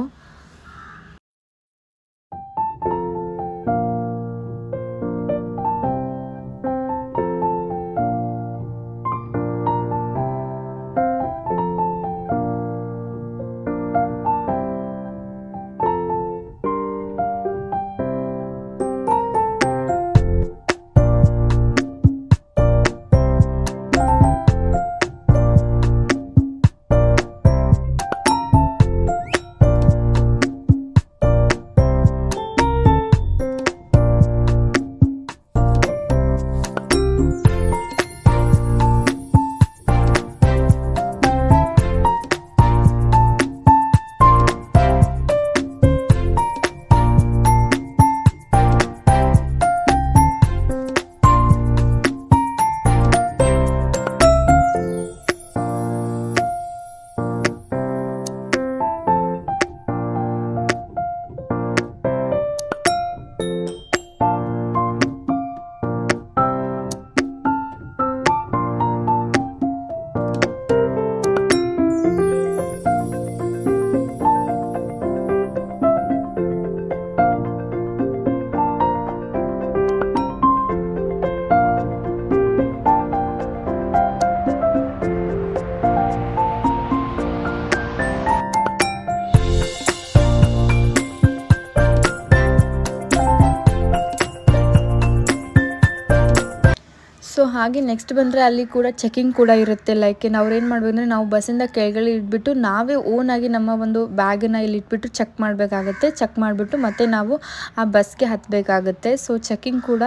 ಸೊ ಹಾಗೆ ನೆಕ್ಸ್ಟ್ ಬಂದರೆ ಅಲ್ಲಿ ಕೂಡ ಚೆಕಿಂಗ್ ಕೂಡ ಇರುತ್ತೆ. ಲೈಕ್ ನಾವ್ರೇನು ಮಾಡಬೇಕಂದ್ರೆ ನಾವು ಬಸ್ಸಿಂದ ಕೆಳಗಡೆ ಇಟ್ಬಿಟ್ಟು ನಾವೇ ಓನಾಗಿ ನಮ್ಮ ಒಂದು ಬ್ಯಾಗನ್ನು ಇಲ್ಲಿ ಇಟ್ಬಿಟ್ಟು ಚೆಕ್ ಮಾಡಬೇಕಾಗತ್ತೆ. ಚೆಕ್ ಮಾಡಿಬಿಟ್ಟು ಮತ್ತೆ ನಾವು ಆ ಬಸ್ಗೆ ಹತ್ತಬೇಕಾಗತ್ತೆ. ಸೊ ಚೆಕಿಂಗ್ ಕೂಡ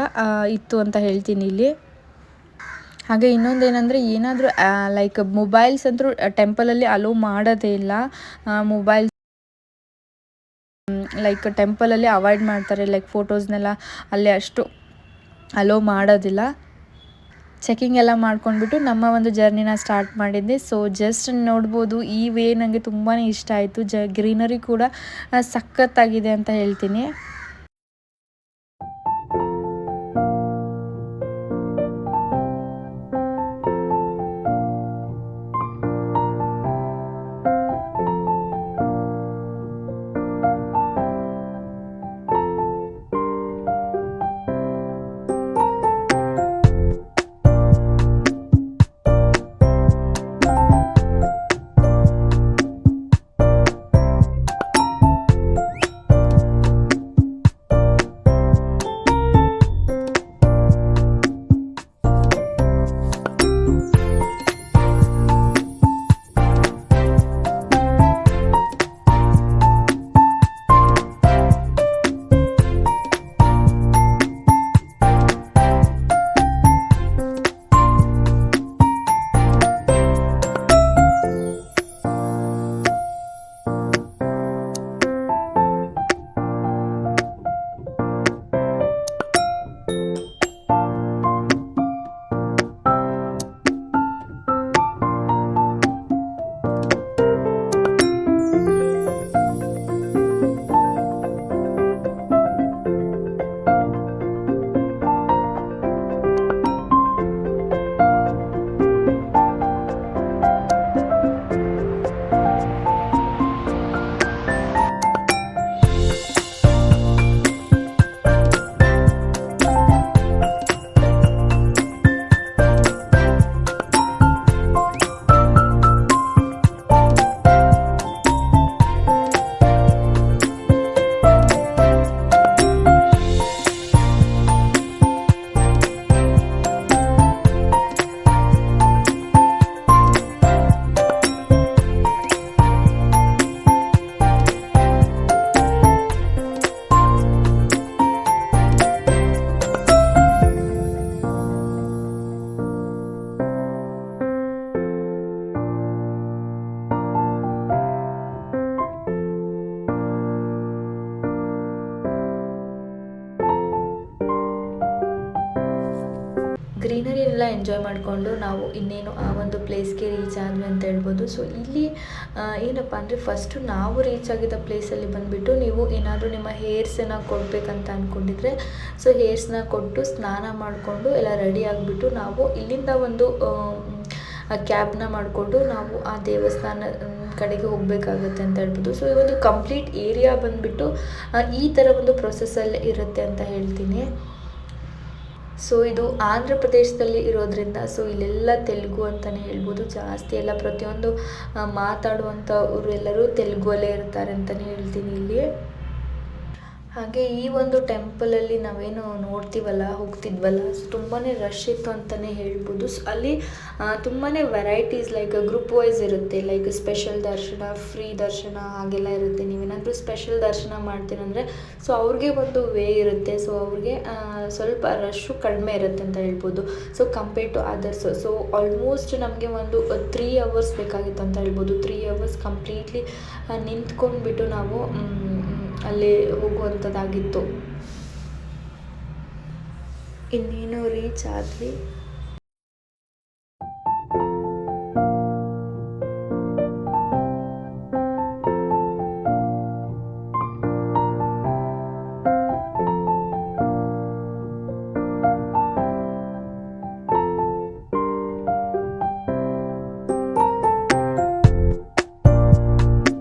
ಇತ್ತು ಅಂತ ಹೇಳ್ತೀನಿ ಇಲ್ಲಿ. ಹಾಗೆ ಇನ್ನೊಂದೇನೆಂದರೆ ಏನಾದರೂ ಲೈಕ್ ಮೊಬೈಲ್ಸ್ ಅಂತೂ ಟೆಂಪಲಲ್ಲಿ ಅಲೋ ಮಾಡೋದೇ ಇಲ್ಲ. ಮೊಬೈಲ್ಸ್ ಲೈಕ್ ಟೆಂಪಲಲ್ಲಿ ಅವಾಯ್ಡ್ ಮಾಡ್ತಾರೆ. ಲೈಕ್ ಫೋಟೋಸ್ನೆಲ್ಲ ಅಲ್ಲಿ ಅಷ್ಟು ಅಲೋ ಮಾಡೋದಿಲ್ಲ. ಚೆಕಿಂಗ್ ಎಲ್ಲ ಮಾಡ್ಕೊಂಡ್ಬಿಟ್ಟು ನಮ್ಮ ಒಂದು ಜರ್ನಿನ ಸ್ಟಾರ್ಟ್ ಮಾಡಿದ್ದೆ. ಸೊ ಜಸ್ಟ್ ನೋಡ್ಬೋದು ಈ ವೇ ನನಗೆ ತುಂಬಾ ಇಷ್ಟ ಆಯಿತು. ಗ್ರೀನರಿ ಕೂಡ ಸಖತ್ತಾಗಿದೆ ಅಂತ ಹೇಳ್ತೀನಿ. ಗ್ರೀನರಿ ಎಲ್ಲ ಎಂಜಾಯ್ ಮಾಡಿಕೊಂಡು ನಾವು ಇನ್ನೇನು ಆ ಒಂದು ಪ್ಲೇಸ್ಗೆ ರೀಚ್ ಆದ್ವಿ ಅಂತ ಹೇಳ್ಬೋದು. ಸೊ ಇಲ್ಲಿ ಏನಪ್ಪ ಅಂದರೆ ಫಸ್ಟು ನಾವು ರೀಚ್ ಆಗಿದ್ದ ಪ್ಲೇಸಲ್ಲಿ ಬಂದುಬಿಟ್ಟು ನೀವು ಏನಾದರೂ ನಿಮ್ಮ ಹೇರ್ಸನ್ನು ಕೊಡಬೇಕಂತ ಅಂದ್ಕೊಂಡಿದ್ರೆ ಸೊ ಹೇರ್ಸ್ನ ಕೊಟ್ಟು ಸ್ನಾನ ಮಾಡಿಕೊಂಡು ಎಲ್ಲ ರೆಡಿ ಆಗಿಬಿಟ್ಟು ನಾವು ಇಲ್ಲಿಂದ ಒಂದು ಕ್ಯಾಬ್ನ ಮಾಡಿಕೊಂಡು ನಾವು ಆ ದೇವಸ್ಥಾನ ಕಡೆಗೆ ಹೋಗಬೇಕಾಗುತ್ತೆ ಅಂತ ಹೇಳ್ಬೋದು. ಸೊ ಈ ಒಂದು ಕಂಪ್ಲೀಟ್ ಏರಿಯಾ ಬಂದುಬಿಟ್ಟು ಈ ಥರ ಒಂದು ಪ್ರೊಸೆಸ್ಸಲ್ಲಿ ಇರುತ್ತೆ ಅಂತ ಹೇಳ್ತೀನಿ. ಸೊ ಇದು ಆಂಧ್ರ ಪ್ರದೇಶದಲ್ಲಿ ಇರೋದ್ರಿಂದ ಸೊ ಇಲ್ಲೆಲ್ಲ ತೆಲುಗು ಅಂತಲೇ ಹೇಳ್ಬೋದು. ಜಾಸ್ತಿ ಎಲ್ಲ ಪ್ರತಿಯೊಂದು ಮಾತಾಡುವಂಥವ್ರು ಎಲ್ಲರೂ ತೆಲುಗುವಲ್ಲೇ ಇರ್ತಾರೆ ಅಂತಲೇ ಹೇಳ್ತೀನಿ ಇಲ್ಲಿ. ಹಾಗೆ ಈ ಒಂದು ಟೆಂಪಲಲ್ಲಿ ನಾವೇನು ನೋಡ್ತೀವಲ್ಲ ಹೋಗ್ತಿದ್ವಲ್ಲ ಸೊ ತುಂಬಾ ರಶ್ ಇತ್ತು ಅಂತಲೇ ಹೇಳ್ಬೋದು. ಸೊ ಅಲ್ಲಿ ತುಂಬಾ ವೆರೈಟೀಸ್ ಲೈಕ್ ಗ್ರೂಪ್ ವೈಸ್ ಇರುತ್ತೆ, ಲೈಕ್ ಸ್ಪೆಷಲ್ ದರ್ಶನ, ಫ್ರೀ ದರ್ಶನ ಹಾಗೆಲ್ಲ ಇರುತ್ತೆ. ನೀವೇನಾದರೂ ಸ್ಪೆಷಲ್ ದರ್ಶನ ಮಾಡ್ತೀರಂದರೆ ಸೊ ಅವ್ರಿಗೆ ಒಂದು ವೇ ಇರುತ್ತೆ. ಸೊ ಅವ್ರಿಗೆ ಸ್ವಲ್ಪ ರಶ್ಶು ಕಡಿಮೆ ಇರುತ್ತೆ ಅಂತ ಹೇಳ್ಬೋದು. So compare to others so almost ನಮಗೆ ಒಂದು 3 hours ಬೇಕಾಗಿತ್ತು ಅಂತ ಹೇಳ್ಬೋದು. 3 hours ಕಂಪ್ಲೀಟ್ಲಿ ನಿಂತ್ಕೊಂಡ್ಬಿಟ್ಟು ನಾವು ಅಲ್ಲಿ ಹೋಗುವಂಥದ್ದಾಗಿತ್ತು. ಇನ್ನೇನು ರೀಚ್ ಆದ್ವಿ.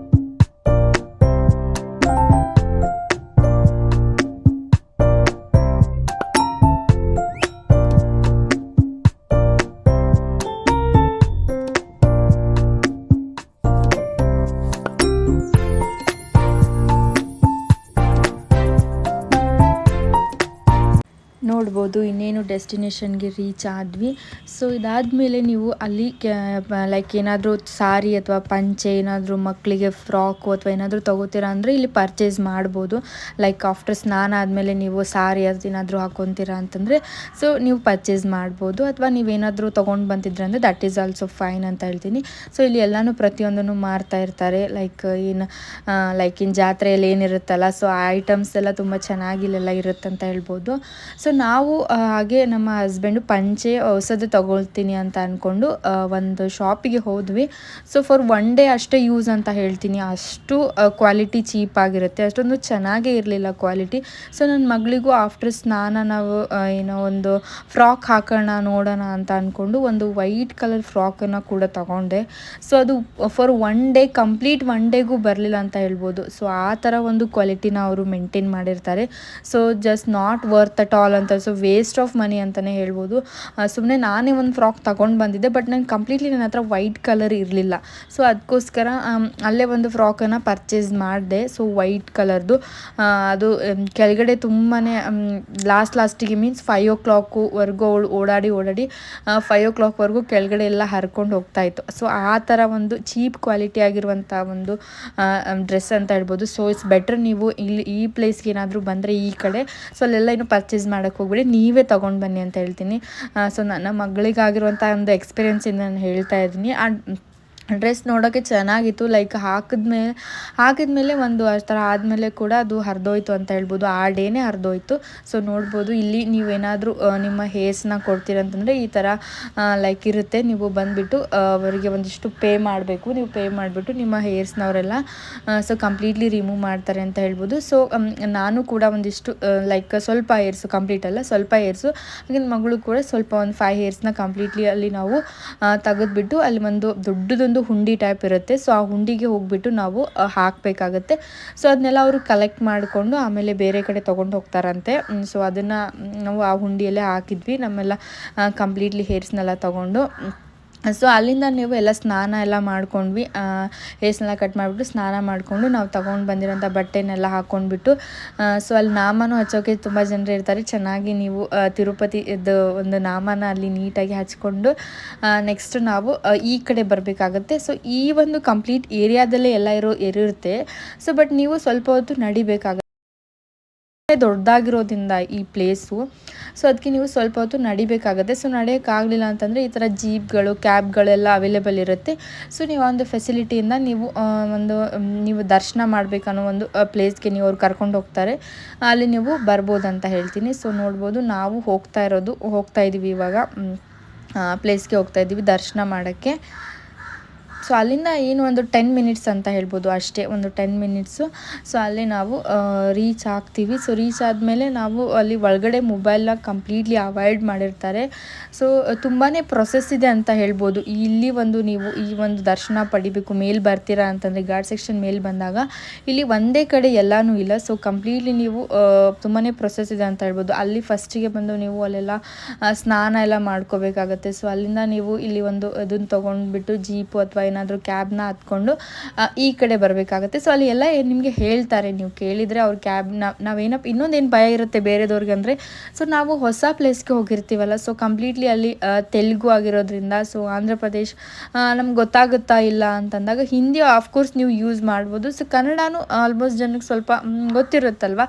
ನೋಡ್ಬೋದು ಇನ್ನೇನು ಡೆಸ್ಟಿನೇಷನ್ಗೆ ರೀಚ್ ಆದ್ವಿ. ಸೊ ಇದಾದಮೇಲೆ ನೀವು ಅಲ್ಲಿ ಲೈಕ್ ಏನಾದರೂ ಸಾರಿ ಅಥವಾ ಪಂಚೆ ಏನಾದರೂ ಮಕ್ಕಳಿಗೆ ಫ್ರಾಕು ಅಥವಾ ಏನಾದರೂ ತೊಗೋತೀರಾ ಅಂದರೆ ಇಲ್ಲಿ ಪರ್ಚೇಸ್ ಮಾಡ್ಬೋದು. ಲೈಕ್ ಆಫ್ಟರ್ ಸ್ನಾನ ಆದಮೇಲೆ ನೀವು ಸಾರಿ ಅದೇನಾದರೂ ಹಾಕ್ಕೊತೀರಾ ಅಂತಂದರೆ ಸೊ ನೀವು ಪರ್ಚೇಸ್ ಮಾಡ್ಬೋದು. ಅಥವಾ ನೀವೇನಾದರೂ ತೊಗೊಂಡು ಬಂದಿದ್ರೆ ಅಂದರೆ ದಟ್ ಈಸ್ ಆಲ್ಸೋ ಫೈನ್ ಅಂತ ಹೇಳ್ತೀನಿ. ಸೊ ಇಲ್ಲಿ ಎಲ್ಲನೂ ಪ್ರತಿಯೊಂದನ್ನು ಮಾರ್ತಾ ಇರ್ತಾರೆ. ಲೈಕ್ ಇನ್ನು ಜಾತ್ರೆಯಲ್ಲಿ ಏನಿರುತ್ತಲ್ಲ ಸೊ ಆ ಐಟಮ್ಸ್ ಎಲ್ಲ ತುಂಬ ಚೆನ್ನಾಗಿ ಇಲ್ಲೆಲ್ಲ ಇರುತ್ತೆ ಅಂತ ಹೇಳ್ಬೋದು. ಸೊ ನಾವು ಹಾಗೆ ನಮ್ಮ ಹಸ್ಬೆಂಡು ಪಂಚೆ ಹೊಸದು ತಗೊಳ್ತೀನಿ ಅಂತ ಅಂದ್ಕೊಂಡು ಒಂದು ಶಾಪಿಗೆ ಹೋದ್ವಿ. ಸೊ ಫಾರ್ 1 day ಅಷ್ಟೇ ಯೂಸ್ ಅಂತ ಹೇಳ್ತೀನಿ. ಅಷ್ಟು ಕ್ವಾಲಿಟಿ ಚೀಪ್ ಆಗಿರುತ್ತೆ, ಅಷ್ಟೊಂದು ಚೆನ್ನಾಗೇ ಇರಲಿಲ್ಲ ಕ್ವಾಲಿಟಿ. ಸೊ ನನ್ನ ಮಗಳಿಗೂ ಆಫ್ಟರ್ ಸ್ನಾನ ನಾವು ಏನೋ ಒಂದು ಫ್ರಾಕ್ ಹಾಕೋಣ ನೋಡೋಣ ಅಂತ ಅಂದ್ಕೊಂಡು ಒಂದು ವೈಟ್ ಕಲರ್ ಫ್ರಾಕನ್ನು ಕೂಡ ತಗೊಂಡೆ. ಸೊ ಅದು ಫಾರ್ 1 day ಕಂಪ್ಲೀಟ್ 1 dayಗೂ ಬರಲಿಲ್ಲ ಅಂತ ಹೇಳ್ಬೋದು. ಸೊ ಆ ಥರ ಒಂದು ಕ್ವಾಲಿಟಿನ ಅವರು ಮೇಂಟೈನ್ ಮಾಡಿರ್ತಾರೆ. So just not worth at all ಅಂತ. ಸೊ ವೇಸ್ಟ್ ಆಫ್ ಮನಿ ಅಂತಲೇ ಹೇಳ್ಬೋದು. ಸುಮ್ಮನೆ ನಾನೇ ಒಂದು ಫ್ರಾಕ್ ತಗೊಂಡು ಬಂದಿದ್ದೆ, ಬಟ್ ನಾನು ಕಂಪ್ಲೀಟ್ಲಿ ನನ್ನ ಹತ್ರ ವೈಟ್ ಕಲರ್ ಇರಲಿಲ್ಲ. ಸೊ ಅದಕ್ಕೋಸ್ಕರ ಅಲ್ಲೇ ಒಂದು ಫ್ರಾಕನ್ನು ಪರ್ಚೇಸ್ ಮಾಡಿದೆ. ಸೊ ವೈಟ್ ಕಲರ್ದು ಅದು ಕೆಳಗಡೆ ತುಂಬಾ ಲಾಸ್ಟಿಗೆ ಮೀನ್ಸ್ 5 o'clockವರೆಗೂ ಓಡಾಡಿ 5 o'clockವರೆಗೂ ಕೆಳಗಡೆ ಎಲ್ಲ ಹರ್ಕೊಂಡು ಹೋಗ್ತಾಯಿತ್ತು. ಸೊ ಆ ಥರ ಒಂದು ಚೀಪ್ ಕ್ವಾಲಿಟಿ ಆಗಿರುವಂಥ ಒಂದು ಡ್ರೆಸ್ ಅಂತ ಹೇಳ್ಬೋದು. ಸೊ ಇಟ್ಸ್ ಬೆಟರ್ ನೀವು ಇಲ್ಲಿ ಈ ಪ್ಲೇಸ್ಗೆ ಏನಾದರೂ ಬಂದರೆ ಈ ಕಡೆ ಸೊ ಅಲ್ಲೆಲ್ಲ ಏನು ಪರ್ಚೇಸ್ ಮಾಡೋಕ್ಕೆ ಹೋಗ್ಬಿಡಿ, ನೀವೇ ತೊಗೊಂಡು ಬನ್ನಿ ಅಂತ ಹೇಳ್ತೀನಿ. ಸೊ ನನ್ನ ಮಗಳಿಗಾಗಿರುವಂಥ ಒಂದು ಎಕ್ಸ್ಪೀರಿಯೆನ್ಸಿಂದ ನಾನು ಹೇಳ್ತಾ ಇದ್ದೀನಿ. ಆ ಡ್ರೆಸ್ ನೋಡೋಕ್ಕೆ ಚೆನ್ನಾಗಿತ್ತು. ಲೈಕ್ ಹಾಕಿದ್ಮೇಲೆ ಒಂದು ಆ ಥರ ಆದಮೇಲೆ ಕೂಡ ಅದು ಹರಿದೋಯ್ತು ಅಂತ ಹೇಳ್ಬೋದು. ಆ ಡೇನೇ ಹರಿದೋಯ್ತು. ಸೊ ನೋಡ್ಬೋದು ಇಲ್ಲಿ ನೀವೇನಾದರೂ ನಿಮ್ಮ ಹೇರ್ಸ್ನ ಕೊಡ್ತೀರಂತಂದರೆ ಈ ಥರ ಲೈಕ್ ಇರುತ್ತೆ. ನೀವು ಬಂದುಬಿಟ್ಟು ಅವರಿಗೆ ಒಂದಿಷ್ಟು ಪೇ ಮಾಡಬೇಕು. ನೀವು ಪೇ ಮಾಡಿಬಿಟ್ಟು ನಿಮ್ಮ ಹೇರ್ಸ್ನವರೆಲ್ಲ ಸೊ ಕಂಪ್ಲೀಟ್ಲಿ ರಿಮೂವ್ ಮಾಡ್ತಾರೆ ಅಂತ ಹೇಳ್ಬೋದು. ಸೊ ನಾನು ಕೂಡ ಒಂದಿಷ್ಟು ಲೈಕ್ ಸ್ವಲ್ಪ ಹೇರ್ಸು, ಕಂಪ್ಲೀಟ್ ಅಲ್ಲ ಸ್ವಲ್ಪ ಹೇರ್ಸು, ಹಾಗೆ ಮಗಳು ಕೂಡ ಸ್ವಲ್ಪ ಒಂದು 5 ಹೇರ್ಸ್ನ ಕಂಪ್ಲೀಟ್ಲಿ ಅಲ್ಲಿ ನಾವು ತೆಗೆದ್ಬಿಟ್ಟು ಅಲ್ಲಿ ಒಂದು ದೊಡ್ಡದೊಂದು ಹುಂಡಿ ಟೈಪ್ ಇರುತ್ತೆ. ಸೊ ಆ ಹುಂಡಿಗೆ ಹೋಗ್ಬಿಟ್ಟು ನಾವು ಹಾಕಬೇಕಾಗತ್ತೆ. ಸೊ ಅದನ್ನೆಲ್ಲ ಅವರು ಕಲೆಕ್ಟ್ ಮಾಡಿಕೊಂಡು ಆಮೇಲೆ ಬೇರೆ ಕಡೆ ತೊಗೊಂಡು ಹೋಗ್ತಾರಂತೆ. ಸೊ ಅದನ್ನು ನಾವು ಆ ಹುಂಡಿಯಲ್ಲೇ ಹಾಕಿದ್ವಿ ನಮ್ಮೆಲ್ಲ ಕಂಪ್ಲೀಟ್ಲಿ ಹೇರ್ಸ್ನೆಲ್ಲ ತೊಗೊಂಡು. ಸೊ ಅಲ್ಲಿಂದ ನೀವು ಎಲ್ಲ ಸ್ನಾನ ಎಲ್ಲ ಮಾಡ್ಕೊಂಡ್ವಿ. ಹೇರ್ಸ್ನೆಲ್ಲ ಕಟ್ ಮಾಡಿಬಿಟ್ಟು ಸ್ನಾನ ಮಾಡಿಕೊಂಡು ನಾವು ತೊಗೊಂಡು ಬಂದಿರೋಂಥ ಬಟ್ಟೆನೆಲ್ಲ ಹಾಕ್ಕೊಂಡ್ಬಿಟ್ಟು ಸೊ ಅಲ್ಲಿ ನಾಮನೂ ಹಚ್ಚೋಕೆ ತುಂಬ ಜನರು ಇರ್ತಾರೆ. ಚೆನ್ನಾಗಿ ನೀವು ತಿರುಪತಿದು ಒಂದು ನಾಮನ ಅಲ್ಲಿ ನೀಟಾಗಿ ಹಚ್ಕೊಂಡು ನೆಕ್ಸ್ಟ್ ನಾವು ಈ ಕಡೆ ಬರಬೇಕಾಗತ್ತೆ. ಸೊ ಈ ಒಂದು ಕಂಪ್ಲೀಟ್ ಏರಿಯಾದಲ್ಲೇ ಎಲ್ಲ ಇರುತ್ತೆ. ಸೊ ಬಟ್ ನೀವು ಸ್ವಲ್ಪ ಹೊತ್ತು ನಡಿಬೇಕಾಗುತ್ತೆ. ದೊಡ್ಡದಾಗಿರೋದ್ರಿಂದ ಈ ಪ್ಲೇಸು, ಸೊ ಅದಕ್ಕೆ ನೀವು ಸ್ವಲ್ಪ ಹೊತ್ತು ನಡಿಬೇಕಾಗುತ್ತೆ. ಸೊ ನಡೆಯೋಕ್ಕಾಗಲಿಲ್ಲ ಅಂತಂದರೆ ಈ ಥರ ಜೀಪ್ಗಳು, ಕ್ಯಾಬ್ಗಳೆಲ್ಲ ಅವೈಲೇಬಲ್ ಇರುತ್ತೆ. ಸೊ ನೀವು ಒಂದು ಫೆಸಿಲಿಟಿಯಿಂದ ನೀವು ನೀವು ದರ್ಶನ ಮಾಡಬೇಕನ್ನೋ ಒಂದು ಪ್ಲೇಸ್ಗೆ ನೀವು ಅವ್ರು ಕರ್ಕೊಂಡು ಹೋಗ್ತಾರೆ, ಅಲ್ಲಿ ನೀವು ಬರ್ಬೋದಂತ ಹೇಳ್ತೀನಿ. ಸೊ ನೋಡ್ಬೋದು, ನಾವು ಹೋಗ್ತಾ ಇದ್ದೀವಿ ಇವಾಗ ಪ್ಲೇಸ್ಗೆ ಹೋಗ್ತಾ ಇದ್ದೀವಿ ದರ್ಶನ ಮಾಡೋಕ್ಕೆ. ಸೊ ಅಲ್ಲಿಂದ ಏನು ಒಂದು 10 ಮಿನಿಟ್ಸ್ ಅಂತ ಹೇಳ್ಬೋದು, ಅಷ್ಟೇ ಒಂದು 10 ಮಿನಿಟ್ಸು. ಸೊ ಅಲ್ಲಿ ನಾವು ರೀಚ್ ಆಗ್ತೀವಿ. ಸೊ ರೀಚ್ ಆದಮೇಲೆ ನಾವು ಅಲ್ಲಿ ಒಳಗಡೆ ಮೊಬೈಲ್ನ ಕಂಪ್ಲೀಟ್ಲಿ ಅವಾಯ್ಡ್ ಮಾಡಿರ್ತಾರೆ. ಸೊ ತುಂಬಾ ಪ್ರೊಸೆಸ್ ಇದೆ ಅಂತ ಹೇಳ್ಬೋದು. ಇಲ್ಲಿ ನೀವು ಈ ಒಂದು ದರ್ಶನ ಪಡಿಬೇಕು, ಮೇಲೆ ಬರ್ತೀರಾ ಅಂತಂದರೆ ಗಾರ್ಡ್ ಸೆಕ್ಷನ್ ಮೇಲೆ ಬಂದಾಗ ಇಲ್ಲಿ ಒಂದೇ ಕಡೆ ಎಲ್ಲನೂ ಇಲ್ಲ. ಸೊ ಕಂಪ್ಲೀಟ್ಲಿ ನೀವು ತುಂಬಾ ಪ್ರೊಸೆಸ್ ಇದೆ ಅಂತ ಹೇಳ್ಬೋದು. ಅಲ್ಲಿ ಫಸ್ಟಿಗೆ ಬಂದು ನೀವು ಅಲ್ಲೆಲ್ಲ ಸ್ನಾನ ಎಲ್ಲ ಮಾಡ್ಕೋಬೇಕಾಗತ್ತೆ. ಸೊ ಅಲ್ಲಿಂದ ನೀವು ಇಲ್ಲಿ ಅದನ್ನು ತೊಗೊಂಡ್ಬಿಟ್ಟು ಜೀಪು ಅಥವಾ ಏನಾದರೂ ಕ್ಯಾಬ್ನ ಹತ್ಕೊಂಡು ಈ ಕಡೆ ಬರಬೇಕಾಗತ್ತೆ. ಸೊ ಅಲ್ಲಿ ಎಲ್ಲ ನಿಮಗೆ ಹೇಳ್ತಾರೆ, ನೀವು ಕೇಳಿದರೆ ಅವ್ರ ಕ್ಯಾಬ್ನ ಇನ್ನೊಂದೇನು ಭಯ ಇರುತ್ತೆ ಬೇರೆದವ್ರಿಗೆ ಅಂದರೆ, ಸೊ ನಾವು ಹೊಸ ಪ್ಲೇಸ್ಗೆ ಹೋಗಿರ್ತೀವಲ್ಲ, ಸೊ ಕಂಪ್ಲೀಟ್ಲಿ ಅಲ್ಲಿ ತೆಲುಗು ಆಗಿರೋದ್ರಿಂದ, ಸೊ ಆಂಧ್ರ ಪ್ರದೇಶ್ ನಮ್ಗೆ ಗೊತ್ತಾಗುತ್ತಾ ಇಲ್ಲ ಅಂತಂದಾಗ ಹಿಂದಿ ಆಫ್ಕೋರ್ಸ್ ನೀವು ಯೂಸ್ ಮಾಡ್ಬೋದು. ಸೊ ಕನ್ನಡನೂ ಆಲ್ಮೋಸ್ಟ್ ಜನಕ್ಕೆ ಸ್ವಲ್ಪ ಗೊತ್ತಿರುತ್ತಲ್ವ,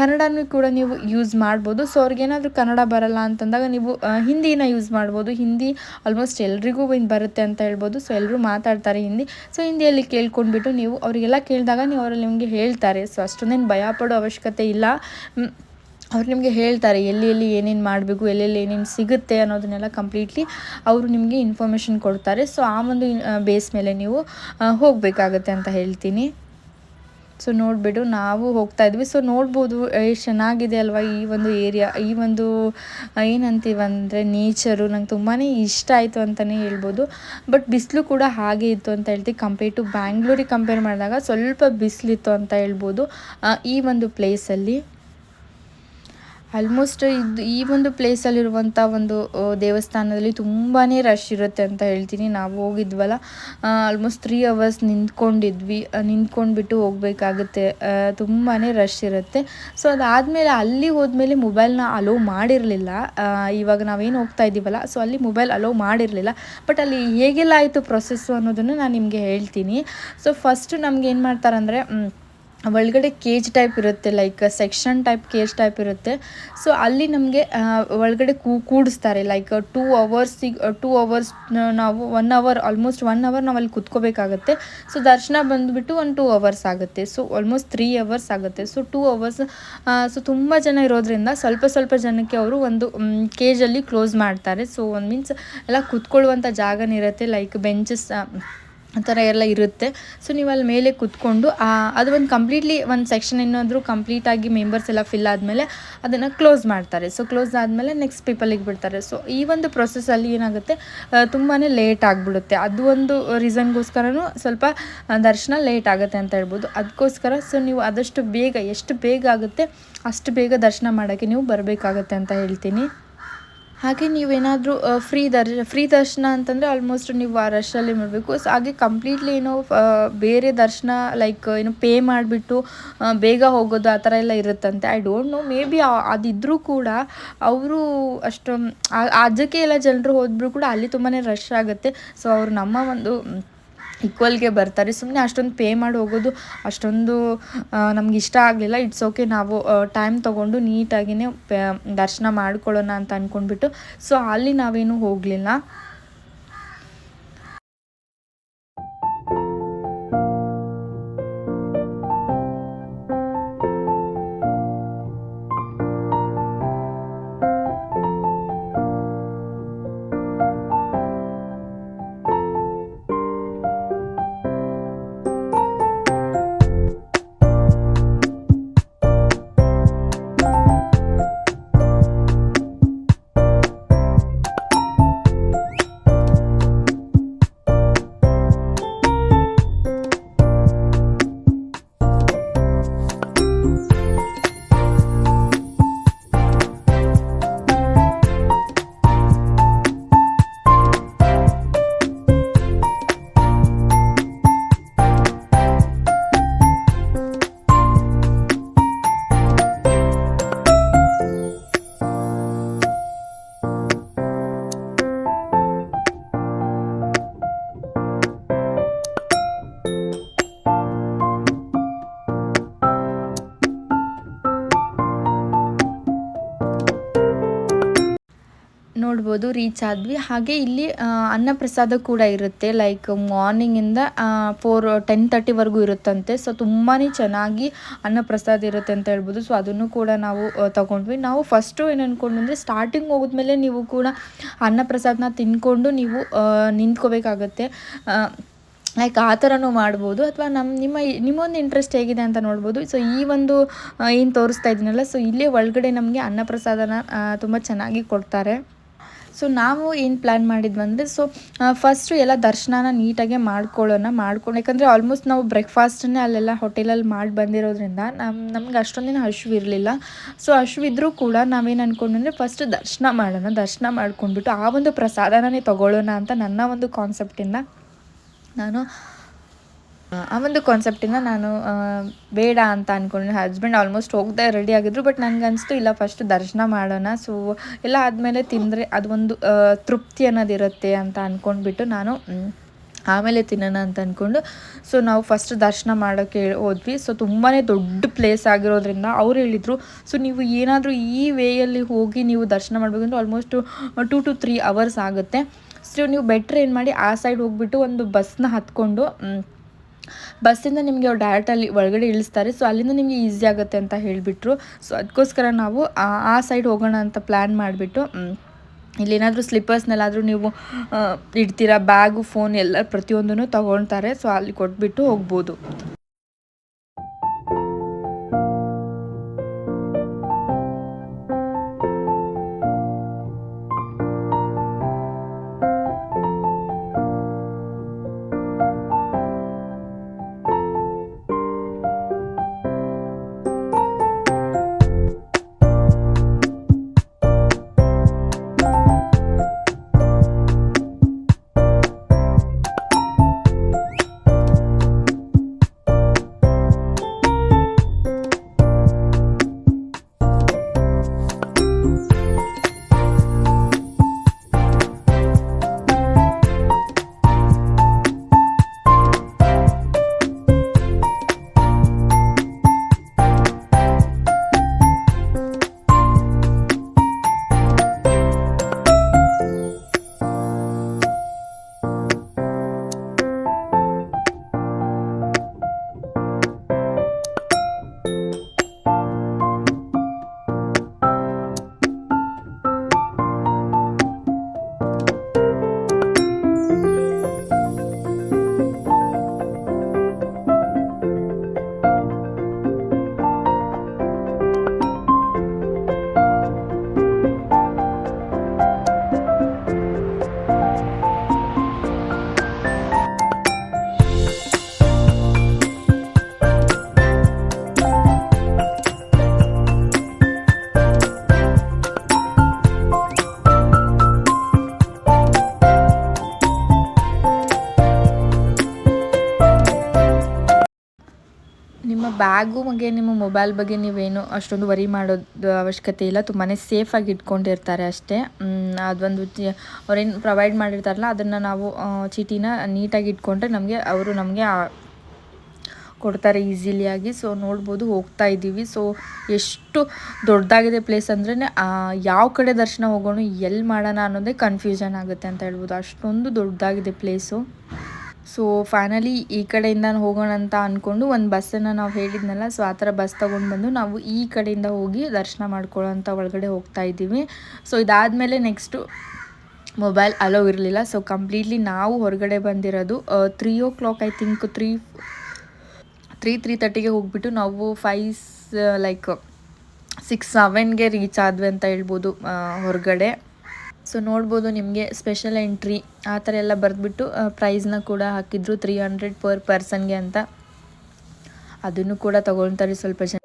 ಕನ್ನಡನೂ ಕೂಡ ನೀವು ಯೂಸ್ ಮಾಡ್ಬೋದು. ಸೊ ಅವ್ರಿಗೇನಾದರೂ ಕನ್ನಡ ಬರಲ್ಲ ಅಂತಂದಾಗ ನೀವು ಹಿಂದಿನ ಯೂಸ್ ಮಾಡ್ಬೋದು. ಹಿಂದಿ ಆಲ್ಮೋಸ್ಟ್ ಎಲ್ರಿಗೂ ಬರುತ್ತೆ ಅಂತ ಹೇಳ್ಬೋದು. ಸೊ ಎಲ್ಲರೂ ಮಾತಾಡ್ತಾರೆ ಹಿಂದಿ. ಸೊ ಹಿಂದಿಯಲ್ಲಿ ಕೇಳ್ಕೊಂಡ್ಬಿಟ್ಟು ನೀವು ಅವರಿಗೆಲ್ಲ ಕೇಳಿದಾಗ ಅವರಲ್ಲಿ ನಿಮಗೆ ಹೇಳ್ತಾರೆ. ಸೊ ಅಷ್ಟೊಂದೇನು ಭಯ ಪಡೋ ಅವಶ್ಯಕತೆ ಇಲ್ಲ. ಅವ್ರು ನಿಮಗೆ ಹೇಳ್ತಾರೆ ಎಲ್ಲಿ ಏನೇನು ಮಾಡಬೇಕು, ಎಲ್ಲೆಲ್ಲಿ ಏನೇನು ಸಿಗುತ್ತೆ ಅನ್ನೋದನ್ನೆಲ್ಲ ಕಂಪ್ಲೀಟ್ಲಿ ಅವರು ನಿಮಗೆ ಇನ್ಫಾರ್ಮೇಷನ್ ಕೊಡ್ತಾರೆ. ಸೊ ಆ ಒಂದು ಬೇಸ್ ಮೇಲೆ ನೀವು ಹೋಗಬೇಕಾಗತ್ತೆ ಅಂತ ಹೇಳ್ತೀನಿ. ಸೊ ನೋಡಿಬಿಟ್ಟು ನಾವು ಹೋಗ್ತಾ ಇದ್ವಿ. ಸೊ ನೋಡ್ಬೋದು ಎಷ್ಟು ಚೆನ್ನಾಗಿದೆ ಅಲ್ವಾ ಈ ಒಂದು ಏರಿಯಾ, ಈ ಒಂದು ಏನಂತೀವಂದರೆ ನೇಚರು ನಂಗೆ ತುಂಬಾ ಇಷ್ಟ ಆಯಿತು ಅಂತಲೇ ಹೇಳ್ಬೋದು. ಬಟ್ ಬಿಸಿಲು ಕೂಡ ಹಾಗೆ ಇತ್ತು ಅಂತ ಹೇಳ್ತೀವಿ. ಕಂಪೇರ್ ಟು ಬ್ಯಾಂಗ್ಳೂರಿಗೆ ಕಂಪೇರ್ ಮಾಡಿದಾಗ ಸ್ವಲ್ಪ ಬಿಸಿಲಿತ್ತು ಅಂತ ಹೇಳ್ಬೋದು ಈ ಒಂದು ಪ್ಲೇಸಲ್ಲಿ. ಆಲ್ಮೋಸ್ಟ್ ಈ ಒಂದು ಪ್ಲೇಸಲ್ಲಿರುವಂಥ ಒಂದು ದೇವಸ್ಥಾನದಲ್ಲಿ ತುಂಬಾ ರಶ್ ಇರುತ್ತೆ ಅಂತ ಹೇಳ್ತೀನಿ. ನಾವು ಹೋಗಿದ್ವಲ್ಲ, ಆಲ್ಮೋಸ್ಟ್ 3 ಅವರ್ಸ್ ನಿಂತ್ಕೊಂಡ್ಬಿಟ್ಟು ಹೋಗಬೇಕಾಗುತ್ತೆ. ತುಂಬಾ ರಶ್ ಇರುತ್ತೆ. ಸೊ ಅದಾದಮೇಲೆ ಅಲ್ಲಿ ಹೋದ್ಮೇಲೆ ಮೊಬೈಲ್ನ ಅಲೋ ಮಾಡಿರಲಿಲ್ಲ. ಇವಾಗ ನಾವೇನು ಹೋಗ್ತಾ ಇದ್ದೀವಲ್ಲ, ಸೊ ಅಲ್ಲಿ ಮೊಬೈಲ್ ಅಲೋ ಮಾಡಿರಲಿಲ್ಲ. ಬಟ್ ಅಲ್ಲಿ ಹೇಗೆಲ್ಲ ಆಯಿತು ಪ್ರೊಸೆಸ್ಸು ಅನ್ನೋದನ್ನು ನಾನು ನಿಮಗೆ ಹೇಳ್ತೀನಿ. ಸೊ ಫಸ್ಟು ನಮ್ಗೆ ಏನು ಮಾಡ್ತಾರಂದರೆ, ಒಳಗಡೆ ಕೇಜ್ ಟೈಪ್ ಇರುತ್ತೆ, like section type cage type ಇರುತ್ತೆ. ಸೊ ಅಲ್ಲಿ ನಮಗೆ ಒಳಗಡೆ ಕೂಡಿಸ್ತಾರೆ. ಲೈಕ್ 2 ಅವರ್ಸ್ ನಾವು 1 ಅವರ್ ಆಲ್ಮೋಸ್ಟ್ 1 ಅವರ್ ನಾವು ಅಲ್ಲಿ ಕೂತ್ಕೋಬೇಕಾಗತ್ತೆ. ಸೊ ದರ್ಶನ ಬಂದುಬಿಟ್ಟು 2 ಅವರ್ಸ್ ಆಗುತ್ತೆ. ಸೊ ಆಲ್ಮೋಸ್ಟ್ 3 ಅವರ್ಸ್ ಆಗುತ್ತೆ. ಸೊ 2 ಅವರ್ಸ್ ಸೊ ತುಂಬ ಜನ ಇರೋದ್ರಿಂದ ಸ್ವಲ್ಪ ಜನಕ್ಕೆ ಅವರು ಒಂದು ಕೇಜಲ್ಲಿ ಕ್ಲೋಸ್ ಮಾಡ್ತಾರೆ. ಸೊ ಮೀನ್ಸ್ ಎಲ್ಲ ಕೂತ್ಕೊಳ್ಳುವಂಥ ಜಾಗನೇ ಇರುತ್ತೆ, ಲೈಕ್ ಬೆಂಚಸ್ ಆ ಥರ ಎಲ್ಲ ಇರುತ್ತೆ. ಸೊ ನೀವು ಅಲ್ಲಿ ಮೇಲೆ ಕೂತ್ಕೊಂಡು ಅದು ಕಂಪ್ಲೀಟ್ಲಿ ಒಂದು ಸೆಕ್ಷನ್ ಏನಾದರೂ ಕಂಪ್ಲೀಟಾಗಿ ಮೆಂಬರ್ಸ್ ಎಲ್ಲ ಫಿಲ್ ಆದಮೇಲೆ ಅದನ್ನು ಕ್ಲೋಸ್ ಮಾಡ್ತಾರೆ. ಸೊ ಕ್ಲೋಸ್ ಆದಮೇಲೆ ನೆಕ್ಸ್ಟ್ ಪೀಪಲಿಗೆ ಬಿಡ್ತಾರೆ. ಸೊ ಈ ಒಂದು ಪ್ರೊಸೆಸ್ಸಲ್ಲಿ ಏನಾಗುತ್ತೆ, ತುಂಬಾ ಲೇಟ್ ಆಗಿಬಿಡುತ್ತೆ. ಅದು ಒಂದು ರೀಸನ್ಗೋಸ್ಕರನೂ ಸ್ವಲ್ಪ ದರ್ಶನ ಲೇಟ್ ಆಗುತ್ತೆ ಅಂತ ಹೇಳ್ಬೋದು. ಅದಕ್ಕೋಸ್ಕರ ಸೊ ನೀವು ಆದಷ್ಟು ಬೇಗ, ಎಷ್ಟು ಬೇಗ ಆಗುತ್ತೆ ಅಷ್ಟು ಬೇಗ ದರ್ಶನ ಮಾಡೋಕ್ಕೆ ನೀವು ಬರಬೇಕಾಗತ್ತೆ ಅಂತ ಹೇಳ್ತೀನಿ. ಹಾಗೆ ನೀವೇನಾದರೂ ಫ್ರೀ ದರ್ಶನ ಅಂತಂದರೆ ಆಲ್ಮೋಸ್ಟ್ ನೀವು ಆ ರಶಲ್ಲಿ ಮಾಡಬೇಕು. ಸೊ ಹಾಗೆ ಕಂಪ್ಲೀಟ್ಲಿ ಬೇರೆ ದರ್ಶನ ಲೈಕ್ ಪೇ ಮಾಡಿಬಿಟ್ಟು ಬೇಗ ಹೋಗೋದು ಆ ಥರ ಎಲ್ಲ ಇರುತ್ತಂತೆ. I don't know, maybe ಅದಿದ್ದರೂ ಕೂಡ ಅವರು ಅಷ್ಟೊಂದು ಅದಕ್ಕೆ ಎಲ್ಲ ಜನರು ಹೋದ್ರೂ ಕೂಡ ಅಲ್ಲಿ ತುಂಬಾ ರಶ್ ಆಗುತ್ತೆ. ಸೊ ಅವರು ನಮ್ಮ ಒಂದು ಈಕ್ವಲ್ಗೆ ಬರ್ತಾರೆ. ಸುಮ್ಮನೆ ಅಷ್ಟೊಂದು ಪೇ ಮಾಡಿ ಹೋಗೋದು ಅಷ್ಟೊಂದು ನಮ್ಗೆ ಇಷ್ಟ ಆಗಲಿಲ್ಲ. ಇಟ್ಸ್ ಓಕೆ, ನಾವು ಟೈಮ್ ತೊಗೊಂಡು ನೀಟಾಗಿಯೇ ದರ್ಶನ ಮಾಡ್ಕೊಳ್ಳೋಣ ಅಂತ ಅಂದ್ಕೊಂಡ್ಬಿಟ್ಟು ಸೊ ಅಲ್ಲಿ ನಾವೇನು ಹೋಗಲಿಲ್ಲ. ನೋಡ್ಬೋದು ರೀಚ್ ಆದ್ವಿ. ಹಾಗೆ ಇಲ್ಲಿ ಅನ್ನಪ್ರಸಾದ ಕೂಡ ಇರುತ್ತೆ. ಲೈಕ್ ಮಾರ್ನಿಂಗಿಂದ 10:30ವರೆಗೂ ಇರುತ್ತಂತೆ. ಸೊ ತುಂಬಾ ಚೆನ್ನಾಗಿ ಅನ್ನಪ್ರಸಾದ ಇರುತ್ತೆ ಅಂತ ಹೇಳ್ಬೋದು. ಸೊ ಅದನ್ನು ಕೂಡ ನಾವು ತಗೊಂಡ್ವಿ. ನಾವು ಫಸ್ಟು ಏನು ಅಂದ್ಕೊಂಡ್ವಿ ಸ್ಟಾರ್ಟಿಂಗ್ ಹೋದ್ಮೇಲೆ ನೀವು ಕೂಡ ಅನ್ನಪ್ರಸಾದನ ತಿಂದ್ಕೊಂಡು ನೀವು ನಿಂತ್ಕೋಬೇಕಾಗತ್ತೆ. ಲೈಕ್ ಆ ಥರನೂ ಮಾಡ್ಬೋದು, ಅಥವಾ ನಿಮ್ಮೊಂದು ಇಂಟ್ರೆಸ್ಟ್ ಹೇಗಿದೆ ಅಂತ ನೋಡ್ಬೋದು. ಸೊ ಈ ಒಂದು ಏನು ತೋರಿಸ್ತಾ ಇದ್ದೀನಲ್ಲ, ಸೊ ಇಲ್ಲೇ ಒಳಗಡೆ ನಮಗೆ ಅನ್ನಪ್ರಸಾದನ ತುಂಬ ಚೆನ್ನಾಗಿ ಕೊಡ್ತಾರೆ. ಸೊ ನಾವು ಏನು ಪ್ಲ್ಯಾನ್ ಮಾಡಿದ್ವಿ ಅಂದರೆ, ಸೊ ಫಸ್ಟು ಎಲ್ಲ ದರ್ಶನನ ನೀಟಾಗೆ ಮಾಡ್ಕೊಂಡು, ಯಾಕಂದರೆ ಆಲ್ಮೋಸ್ಟ್ ನಾವು ಬ್ರೇಕ್ಫಾಸ್ಟನ್ನೇ ಅಲ್ಲೆಲ್ಲ ಹೋಟೆಲಲ್ಲಿ ಮಾಡಿ ಬಂದಿರೋದ್ರಿಂದ ನಮ್ಗೆ ಅಷ್ಟೊಂದಿನ ಹಸಿವು ಇರಲಿಲ್ಲ. ಸೊ ಹಸಿವಿದ್ರೂ ಕೂಡ ನಾವೇನು ಅಂದ್ಕೊಂಡ್ರೆ ಫಸ್ಟ್ ದರ್ಶನ ಮಾಡ್ಕೊಂಡ್ಬಿಟ್ಟು ಆ ಒಂದು ಪ್ರಸಾದನೇ ತೊಗೊಳ್ಳೋಣ ಅಂತ ನನ್ನ ಒಂದು ಕಾನ್ಸೆಪ್ಟಿಂದ ನಾನು ಬೇಡ ಅಂತ ಅಂದ್ಕೊಂಡೆ. ಹಸ್ಬೆಂಡ್ ಆಲ್ಮೋಸ್ಟ್ ಹೋಗದೆ ರೆಡಿ ಆಗಿದ್ರು, ಬಟ್ ನನಗೆ ಅನಿಸ್ತು ಇಲ್ಲ ಫಸ್ಟ್ ದರ್ಶನ ಮಾಡೋಣ. ಸೊ ಎಲ್ಲ ಆದಮೇಲೆ ತಿಂದರೆ ಅದೊಂದು ತೃಪ್ತಿ ಅನ್ನೋದಿರುತ್ತೆ ಅಂತ ಅಂದ್ಕೊಂಡ್ಬಿಟ್ಟು ನಾನು ಆಮೇಲೆ ತಿನ್ನೋಣ ಅಂತ ಅಂದ್ಕೊಂಡು, ಸೊ ನಾವು ಫಸ್ಟ್ ದರ್ಶನ ಮಾಡೋಕ್ಕೆ ಹೋದ್ವಿ. ಸೊ ತುಂಬಾ ದೊಡ್ಡ ಪ್ಲೇಸ್ ಆಗಿರೋದ್ರಿಂದ ಅವ್ರು ಹೇಳಿದರು, ಸೊ ನೀವು ಏನಾದರೂ ಈ ವೇಯಲ್ಲಿ ಹೋಗಿ ನೀವು ದರ್ಶನ ಮಾಡಬೇಕಂದ್ರೆ ಆಲ್ಮೋಸ್ಟ್ 2 to 3 hours ಆಗುತ್ತೆ. ಸೊ ನೀವು ಬೆಟ್ರ್ ಏನು ಮಾಡಿ ಆ ಸೈಡ್ ಹೋಗ್ಬಿಟ್ಟು ಒಂದು ಬಸ್ನ ಹತ್ಕೊಂಡು, ಬಸ್ಸಿಂದ ನಿಮಗೆ ಅವ್ರು ಡೈರೆಕ್ಟಲ್ಲಿ ಒಳಗಡೆ ಇಳಿಸ್ತಾರೆ. ಸೊ ಅಲ್ಲಿಂದ ನಿಮಗೆ ಈಸಿ ಆಗುತ್ತೆ ಅಂತ ಹೇಳಿಬಿಟ್ರು. ಸೊ ಅದಕ್ಕೋಸ್ಕರ ನಾವು ಆ ಸೈಡ್ ಹೋಗೋಣ ಅಂತ ಪ್ಲ್ಯಾನ್ ಮಾಡಿಬಿಟ್ಟು, ಇಲ್ಲೇನಾದರೂ ಸ್ಲಿಪ್ಪರ್ಸ್ನೆಲ್ಲಾದರೂ ನೀವು ಇಡ್ತೀರಾ, ಬ್ಯಾಗು, ಫೋನ್ ಎಲ್ಲ ಪ್ರತಿಯೊಂದೂ ತೊಗೊಳ್ತಾರೆ. ಸೊ ಅಲ್ಲಿ ಕೊಟ್ಬಿಟ್ಟು ಹೋಗ್ಬೋದು. ನಿಮ್ಮ ಬ್ಯಾಗು ಬಗ್ಗೆ, ನಿಮ್ಮ ಮೊಬೈಲ್ ಬಗ್ಗೆ ನೀವೇನು ಅಷ್ಟೊಂದು ವರಿ ಮಾಡೋದು ಅವಶ್ಯಕತೆ ಇಲ್ಲ. ತುಂಬಾ ಸೇಫಾಗಿ ಇಟ್ಕೊಂಡಿರ್ತಾರೆ ಅಷ್ಟೇ. ಅದೊಂದು ಅವ್ರೇನು ಪ್ರೊವೈಡ್ ಮಾಡಿರ್ತಾರಲ್ಲ, ಅದನ್ನು ನಾವು ಚೀಟಿನ ನೀಟಾಗಿ ಇಟ್ಕೊಂಡ್ರೆ ಅವರು ನಮಗೆ ಕೊಡ್ತಾರೆ ಈಸಿಲಿಯಾಗಿ. ಸೊ ನೋಡ್ಬೋದು, ಹೋಗ್ತಾ ಇದ್ದೀವಿ. ಸೊ ಎಷ್ಟು ದೊಡ್ಡದಾಗಿದೆ ಪ್ಲೇಸ್ ಅಂದ್ರೆ ಯಾವ ಕಡೆ ದರ್ಶನ ಹೋಗೋಣ, ಎಲ್ಲಿ ಮಾಡೋಣ ಅನ್ನೋದೇ ಕನ್ಫ್ಯೂಷನ್ ಆಗುತ್ತೆ ಅಂತ ಹೇಳ್ಬೋದು. ಅಷ್ಟೊಂದು ದೊಡ್ಡದಾಗಿದೆ ಪ್ಲೇಸು. ಸೊ ಫೈನಲಿ ಈ ಕಡೆಯಿಂದ ಹೋಗೋಣ ಅಂತ ಅಂದ್ಕೊಂಡು ಒಂದು ಬಸ್ಸನ್ನು ನಾವು ಹೇಳಿದ್ನಲ್ಲ, ಸೊ ಆ ಥರ ಬಸ್ ತೊಗೊಂಡು ಬಂದು ನಾವು ಈ ಕಡೆಯಿಂದ ಹೋಗಿ ದರ್ಶನ ಮಾಡ್ಕೊಳ್ಳೋ ಅಂತ ಒಳಗಡೆ ಹೋಗ್ತಾ ಇದ್ದೀವಿ. ಸೊ ಇದಾದಮೇಲೆ ನೆಕ್ಸ್ಟು ಮೊಬೈಲ್ ಅಲೋ ಇರಲಿಲ್ಲ. ಸೊ ಕಂಪ್ಲೀಟ್ಲಿ ನಾವು ಹೊರಗಡೆ ಬಂದಿರೋದು 3 o'clock, ಐ ಥಿಂಕ್ 3:30ಗೆ ಹೋಗ್ಬಿಟ್ಟು ನಾವು 6-7ಗೆ ರೀಚ್ ಆದ್ವಿ ಅಂತ ಹೇಳ್ಬೋದು ಹೊರಗಡೆ. ಸೊ ನೋಡ್ಬೋದು, ನಿಮಗೆ ಸ್ಪೆಷಲ್ ಎಂಟ್ರಿ ಆ ಥರ ಎಲ್ಲ ಬರೆದ್ಬಿಟ್ಟು ಪ್ರೈಸ್ನ ಕೂಡ ಹಾಕಿದ್ರು 300 per ಪರ್ಸನ್ಗೆ ಅಂತ. ಅದನ್ನು ಕೂಡ ತಗೊಳ್ತಾರೆ ಸ್ವಲ್ಪ ಜನ.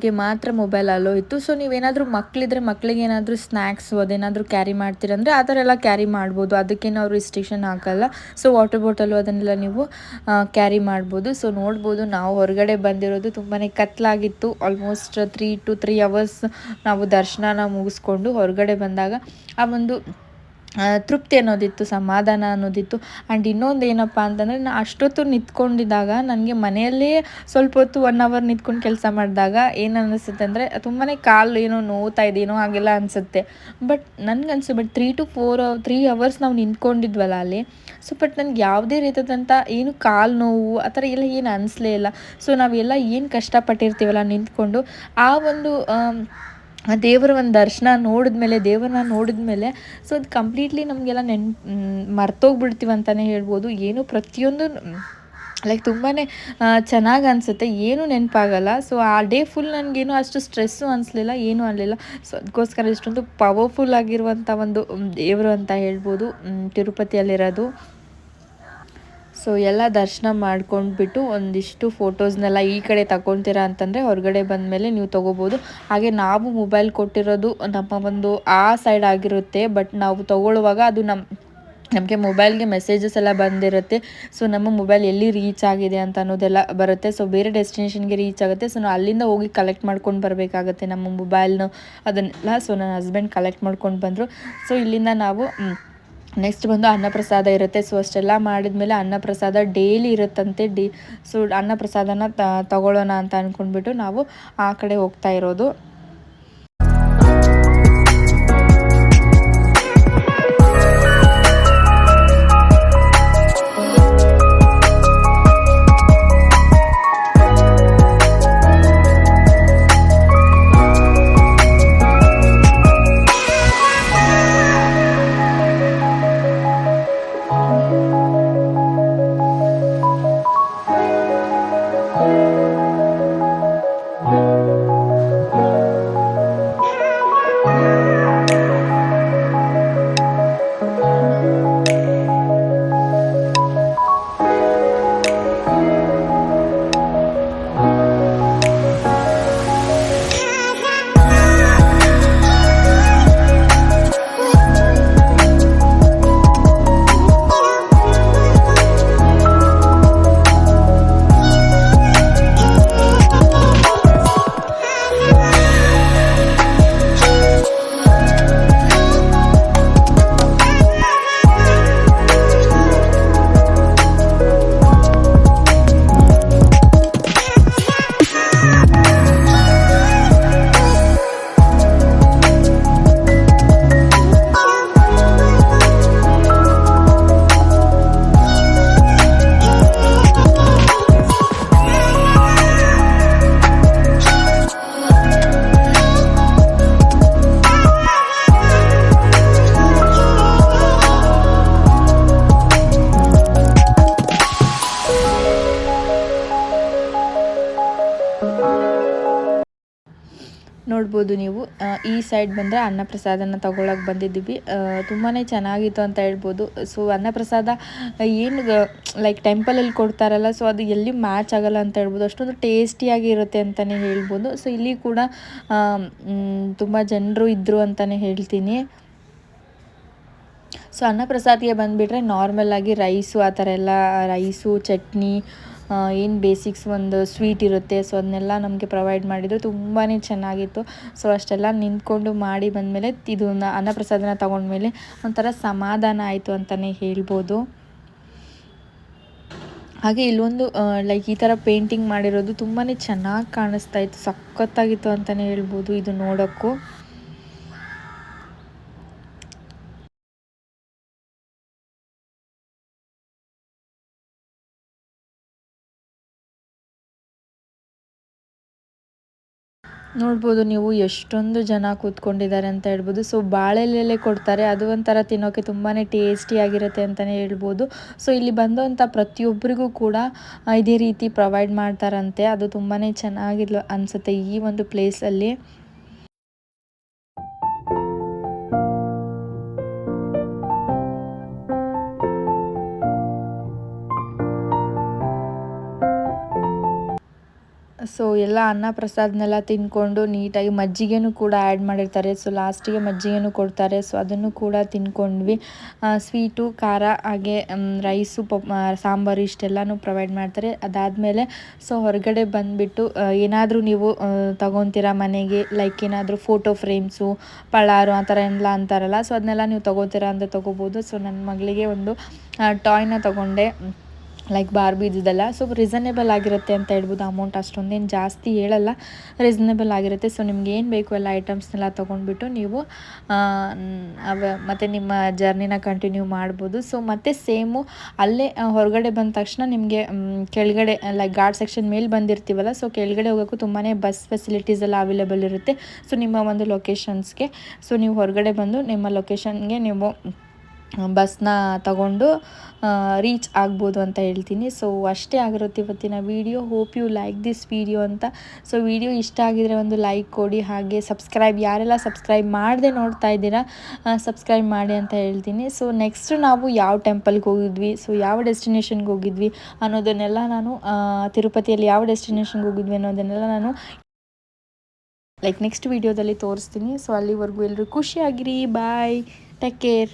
ಅವ್ರಿಗೆ ಮಾತ್ರ ಮೊಬೈಲ್ ಅಲೋ ಇತ್ತು. ಸೊ ನೀವೇನಾದರೂ ಮಕ್ಕಳಿದ್ರೆ ಮಕ್ಕಳಿಗೆ ಏನಾದರೂ ಸ್ನ್ಯಾಕ್ಸು ಅದೇನಾದರೂ ಕ್ಯಾರಿ ಮಾಡ್ತೀರಂದರೆ ಆ ಥರ ಎಲ್ಲ ಕ್ಯಾರಿ ಮಾಡ್ಬೋದು, ಅದಕ್ಕೇನು ಅವ್ರು ರಿಸ್ಟ್ರಿಕ್ಷನ್ ಹಾಕಲ್ಲ. ಸೊ ವಾಟರ್ ಬಾಟಲು ಅದನ್ನೆಲ್ಲ ನೀವು ಕ್ಯಾರಿ ಮಾಡ್ಬೋದು. ಸೊ ನೋಡ್ಬೋದು ನಾವು ಹೊರಗಡೆ ಬಂದಿರೋದು ತುಂಬಾ ಕತ್ಲಾಗಿತ್ತು. ಆಲ್ಮೋಸ್ಟ್ 3 ಅವರ್ಸ್ ನಾವು ದರ್ಶನನ ಮುಗಿಸ್ಕೊಂಡು ಹೊರಗಡೆ ಬಂದಾಗ ಆ ಒಂದು ತೃಪ್ತಿ ಅನ್ನೋದಿತ್ತು, ಸಮಾಧಾನ ಅನ್ನೋದಿತ್ತು. ಆ್ಯಂಡ್ ಇನ್ನೊಂದು ಏನಪ್ಪ ಅಂತಂದರೆ ನಾನು ಅಷ್ಟೊತ್ತು ನಿಂತ್ಕೊಂಡಿದ್ದಾಗ ನನಗೆ ಮನೆಯಲ್ಲೇ ಸ್ವಲ್ಪ ಹೊತ್ತು 1 ಅವರ್ ನಿಂತ್ಕೊಂಡು ಕೆಲಸ ಮಾಡಿದಾಗ ಏನು ಅನ್ನಿಸುತ್ತೆ ಅಂದರೆ ತುಂಬಾ ಕಾಲು ಏನೋ ನೋವ್ತಾ ಇದೆಯೇನೋ ಹಾಗೆಲ್ಲ ಅನಿಸುತ್ತೆ. ಬಟ್ ನನಗನ್ಸು 3 ಅವರ್ಸ್ ನಾವು ನಿಂತ್ಕೊಂಡಿದ್ವಲ್ಲ ಅಲ್ಲಿ. ಸೊ ಬಟ್ ನನಗೆ ಯಾವುದೇ ರೀತಿಯಾದಂಥ ಏನು ಕಾಲು ನೋವು ಆ ಥರ ಎಲ್ಲ ಏನು ಅನಿಸ್ಲೇ ಇಲ್ಲ. ಸೊ ನಾವೆಲ್ಲ ಏನು ಕಷ್ಟಪಟ್ಟಿರ್ತೀವಲ್ಲ ನಿಂತ್ಕೊಂಡು ಆ ಒಂದು ದೇವರ ಒಂದು ದರ್ಶನ ದೇವ್ರನ್ನ ನೋಡಿದ್ಮೇಲೆ ಸೊ ಅದು ಕಂಪ್ಲೀಟ್ಲಿ ನಮಗೆಲ್ಲ ಮರ್ತೋಗ್ಬಿಡ್ತೀವಿ ಅಂತಲೇ ಹೇಳ್ಬೋದು. ಏನು ಪ್ರತಿಯೊಂದು ಲೈಕ್ ತುಂಬಾ ಚೆನ್ನಾಗಿ ಅನಿಸುತ್ತೆ, ಏನೂ ನೆನಪಾಗಲ್ಲ. ಸೊ ಆ ಡೇ ಫುಲ್ ನನಗೇನು ಅಷ್ಟು ಸ್ಟ್ರೆಸ್ಸು ಅನಿಸ್ಲಿಲ್ಲ, ಏನೂ ಆಗಲಿಲ್ಲ. ಸೊ ಅದಕ್ಕೋಸ್ಕರ ಇಷ್ಟೊಂದು ಪವರ್ಫುಲ್ ಆಗಿರುವಂಥ ಒಂದು ದೇವರು ಅಂತ ಹೇಳ್ಬೋದು ತಿರುಪತಿಯಲ್ಲಿರೋದು. ಸೊ ಎಲ್ಲ ದರ್ಶನ ಮಾಡ್ಕೊಂಡ್ಬಿಟ್ಟು ಒಂದಿಷ್ಟು ಫೋಟೋಸ್ನೆಲ್ಲ ಈ ಕಡೆ ತಗೊತೀರಾ ಅಂತಂದರೆ ಹೊರಗಡೆ ಬಂದಮೇಲೆ ನೀವು ತೊಗೋಬೋದು. ಹಾಗೆ ನಾವು ಮೊಬೈಲ್ ಕೊಟ್ಟಿರೋದು ನಮ್ಮ ಒಂದು ಆ ಸೈಡ್ ಆಗಿರುತ್ತೆ. ಬಟ್ ನಾವು ತೊಗೊಳ್ಳುವಾಗ ಅದು ನಮಗೆ ಮೊಬೈಲ್ಗೆ ಮೆಸೇಜಸ್ ಎಲ್ಲ ಬಂದಿರುತ್ತೆ. ಸೊ ನಮ್ಮ ಮೊಬೈಲ್ ಎಲ್ಲಿ ರೀಚ್ ಆಗಿದೆ ಅಂತ ಅನ್ನೋದೆಲ್ಲ ಬರುತ್ತೆ. ಸೊ ಬೇರೆ ಡೆಸ್ಟಿನೇಷನ್ಗೆ ರೀಚ್ ಆಗುತ್ತೆ. ಸೊ ನಾವು ಅಲ್ಲಿಂದ ಹೋಗಿ ಕಲೆಕ್ಟ್ ಮಾಡ್ಕೊಂಡು ಬರಬೇಕಾಗತ್ತೆ ನಮ್ಮ ಮೊಬೈಲ್ನ ಅದನ್ನೆಲ್ಲ. ಸೊ ನನ್ನ ಹಸ್ಬೆಂಡ್ ಕಲೆಕ್ಟ್ ಮಾಡ್ಕೊಂಡು ಬಂದರು. ಸೊ ಇಲ್ಲಿಂದ ನಾವು ನೆಕ್ಸ್ಟ್ ಬಂದು ಅನ್ನಪ್ರಸಾದ ಇರುತ್ತೆ. ಸೊ ಅಷ್ಟೆಲ್ಲ ಮಾಡಿದ್ಮೇಲೆ ಅನ್ನಪ್ರಸಾದ ಡೈಲಿ ಇರುತ್ತಂತೆ. ಸೊ ಅನ್ನಪ್ರಸಾದನ ತಗೊಳ್ಳೋಣ ಅಂತ ಅಂದ್ಕೊಂಡ್ಬಿಟ್ಟು ನಾವು ಆ ಕಡೆ ಹೋಗ್ತಾ ಇರೋದು. ನೋಡ್ಬೋದು ನೀವು ಈ ಸೈಡ್ ಬಂದರೆ ಅನ್ನಪ್ರಸಾದನ ತಗೊಳಕ್ಕೆ ಬಂದಿದ್ದೀವಿ. ತುಂಬಾ ಚೆನ್ನಾಗಿತ್ತು ಅಂತ ಹೇಳ್ಬೋದು. ಸೊ ಅನ್ನಪ್ರಸಾದ ಏನು ಲೈಕ್ ಟೆಂಪಲಲ್ಲಿ ಕೊಡ್ತಾರಲ್ಲ, ಸೊ ಅದು ಎಲ್ಲಿ ಮ್ಯಾಚ್ ಆಗಲ್ಲ ಅಂತ ಹೇಳ್ಬೋದು, ಅಷ್ಟೊಂದು ಟೇಸ್ಟಿಯಾಗಿ ಇರುತ್ತೆ ಅಂತಲೇ ಹೇಳ್ಬೋದು. ಸೊ ಇಲ್ಲಿ ಕೂಡ ತುಂಬ ಜನರು ಇದ್ದರು ಅಂತಲೇ ಹೇಳ್ತೀನಿ. ಸೊ ಅನ್ನಪ್ರಸಾದಿಗೆ ಬಂದುಬಿಟ್ರೆ ನಾರ್ಮಲಾಗಿ ರೈಸು ಆ ಥರ ಎಲ್ಲ ರೈಸು ಚಟ್ನಿ ಏನು ಬೇಸಿಕ್ಸ್ ಒಂದು ಸ್ವೀಟ್ ಇರುತ್ತೆ. ಸೊ ಅದನ್ನೆಲ್ಲ ನಮಗೆ ಪ್ರೊವೈಡ್ ಮಾಡಿದರು, ತುಂಬಾ ಚೆನ್ನಾಗಿತ್ತು. ಸೊ ಅಷ್ಟೆಲ್ಲ ನಿಂತ್ಕೊಂಡು ಮಾಡಿ ಬಂದಮೇಲೆ ಇದು ಅನ್ನಪ್ರಸಾದನ ತೊಗೊಂಡ್ಮೇಲೆ ಒಂಥರ ಸಮಾಧಾನ ಆಯಿತು ಅಂತಲೇ ಹೇಳ್ಬೋದು. ಹಾಗೆ ಇಲ್ಲೊಂದು ಲೈಕ್ ಈ ಥರ ಪೇಂಟಿಂಗ್ ಮಾಡಿರೋದು ತುಂಬಾ ಚೆನ್ನಾಗಿ ಕಾಣಿಸ್ತಾ ಇತ್ತು, ಸಖತ್ತಾಗಿತ್ತು ಅಂತಲೇ ಹೇಳ್ಬೋದು ಇದು ನೋಡೋಕ್ಕೂ. ನೋಡ್ಬೋದು ನೀವು ಎಷ್ಟೊಂದು ಜನ ಕೂತ್ಕೊಂಡಿದ್ದಾರೆ ಅಂತ ಹೇಳ್ಬೋದು. ಸೊ ಬಾಳೆಲೆಲೆ ಕೊಡ್ತಾರೆ, ಅದು ಒಂಥರ ತಿನ್ನೋಕ್ಕೆ ತುಂಬಾ ಟೇಸ್ಟಿಯಾಗಿರುತ್ತೆ ಅಂತಲೇ ಹೇಳ್ಬೋದು. ಸೊ ಇಲ್ಲಿ ಬಂದಂಥ ಪ್ರತಿಯೊಬ್ಬರಿಗೂ ಕೂಡ ಇದೇ ರೀತಿ ಪ್ರೊವೈಡ್ ಮಾಡ್ತಾರಂತೆ. ಅದು ತುಂಬಾ ಚೆನ್ನಾಗಿಲ್ಲ ಅನಿಸುತ್ತೆ ಈ ಒಂದು ಪ್ಲೇಸಲ್ಲಿ. ಸೊ ಎಲ್ಲ ಅನ್ನ ಪ್ರಸಾದನೆಲ್ಲ ತಿಂದ್ಕೊಂಡು ನೀಟಾಗಿ ಮಜ್ಜಿಗೆನೂ ಕೂಡ ಆ್ಯಡ್ ಮಾಡಿರ್ತಾರೆ. ಸೊ ಲಾಸ್ಟಿಗೆ ಮಜ್ಜಿಗೆನೂ ಕೊಡ್ತಾರೆ. ಸೊ ಅದನ್ನು ಕೂಡ ತಿಂದ್ಕೊಂಡ್ವಿ. ಸ್ವೀಟು, ಖಾರ ಹಾಗೆ ರೈಸು, ಸಾಂಬಾರು ಇಷ್ಟೆಲ್ಲನೂ ಪ್ರೊವೈಡ್ ಮಾಡ್ತಾರೆ. ಅದಾದಮೇಲೆ ಸೊ ಹೊರಗಡೆ ಬಂದುಬಿಟ್ಟು ಏನಾದರೂ ನೀವು ತೊಗೊತೀರಾ ಮನೆಗೆ, ಲೈಕ್ ಏನಾದರೂ ಫೋಟೋ ಫ್ರೇಮ್ಸು, ಪಳಾರು ಆ ಥರ ಎಲ್ಲ ಅಂತಾರಲ್ಲ, ಸೊ ಅದನ್ನೆಲ್ಲ ನೀವು ತೊಗೋತೀರಾ ಅಂತ ತೊಗೋಬೋದು. ಸೊ ನನ್ನ ಮಗಳಿಗೆ ಒಂದು ಟಾಯ್ನ ತೊಗೊಂಡೆ, ಲೈಕ್ ಬಾರ್ಬಿದೆಲ್ಲ. ಸೊ ರೀಸನೇಬಲ್ ಆಗಿರುತ್ತೆ ಅಂತ ಹೇಳ್ಬೋದು. ಅಮೌಂಟ್ ಅಷ್ಟೊಂದೇನು ಜಾಸ್ತಿ ಹೇಳಲ್ಲ, ರೀಸನೇಬಲ್ ಆಗಿರುತ್ತೆ. ಸೊ ನಿಮ್ಗೆ ಏನು ಬೇಕು ಎಲ್ಲ ಐಟಮ್ಸ್ನೆಲ್ಲ ತೊಗೊಂಡ್ಬಿಟ್ಟು ನೀವು ಮತ್ತು ನಿಮ್ಮ ಜರ್ನಿನ ಕಂಟಿನ್ಯೂ ಮಾಡ್ಬೋದು. ಸೊ ಮತ್ತು ಸೇಮು ಅಲ್ಲೇ ಹೊರಗಡೆ ಬಂದ ತಕ್ಷಣ ನಿಮಗೆ ಕೆಳಗಡೆ ಲೈಕ್ ಘಾಟ್ ಸೆಕ್ಷನ್ ಮೇಲೆ ಬಂದಿರ್ತೀವಲ್ಲ, ಸೊ ಕೆಳಗಡೆ ಹೋಗೋಕ್ಕೂ ತುಂಬಾ ಬಸ್ ಫೆಸಿಲಿಟೀಸ್ ಎಲ್ಲ ಅವೈಲೇಬಲ್ ಇರುತ್ತೆ. ಸೊ ನಿಮ್ಮ ಒಂದು ಲೊಕೇಶನ್ಸ್ಗೆ, ಸೊ ನೀವು ಹೊರಗಡೆ ಬಂದು ನಿಮ್ಮ ಲೊಕೇಶನ್ಗೆ ನೀವು ಬಸ್ನ ತಗೊಂಡು ರೀಚ್ ಆಗ್ಬೋದು ಅಂತ ಹೇಳ್ತೀನಿ. ಸೊ ಅಷ್ಟೇ ಆಗಿರುತ್ತೆ ಇವತ್ತಿನ video. Hope you like this video ಅಂತ. ಸೊ ವಿಡಿಯೋ ಇಷ್ಟ ಆಗಿದರೆ ಒಂದು ಲೈಕ್ ಕೊಡಿ, ಹಾಗೆ ಸಬ್ಸ್ಕ್ರೈಬ್, ಯಾರೆಲ್ಲ ಸಬ್ಸ್ಕ್ರೈಬ್ ಮಾಡದೆ ನೋಡ್ತಾ ಇದ್ದೀರಾ ಸಬ್ಸ್ಕ್ರೈಬ್ ಮಾಡಿ ಅಂತ ಹೇಳ್ತೀನಿ. ಸೊ ನೆಕ್ಸ್ಟ್ ನಾವು ಯಾವ ಟೆಂಪಲ್ಗೆ ಹೋಗಿದ್ವಿ, ಸೊ ಯಾವ ಡೆಸ್ಟಿನೇಷನ್ಗೆ ಹೋಗಿದ್ವಿ ಅನ್ನೋದನ್ನೆಲ್ಲ ನಾನು ತಿರುಪತಿಯಲ್ಲಿ ಯಾವ ಡೆಸ್ಟಿನೇಷನ್ಗೆ ಹೋಗಿದ್ವಿ ಅನ್ನೋದನ್ನೆಲ್ಲ ನಾನು ಲೈಕ್ ನೆಕ್ಸ್ಟ್ ವಿಡಿಯೋದಲ್ಲಿ ತೋರಿಸ್ತೀನಿ. ಸೊ ಅಲ್ಲಿವರೆಗೂ ಎಲ್ಲರೂ ಖುಷಿಯಾಗಿರಿ. ಬಾಯ್, ಟೇಕ್ ಕೇರ್.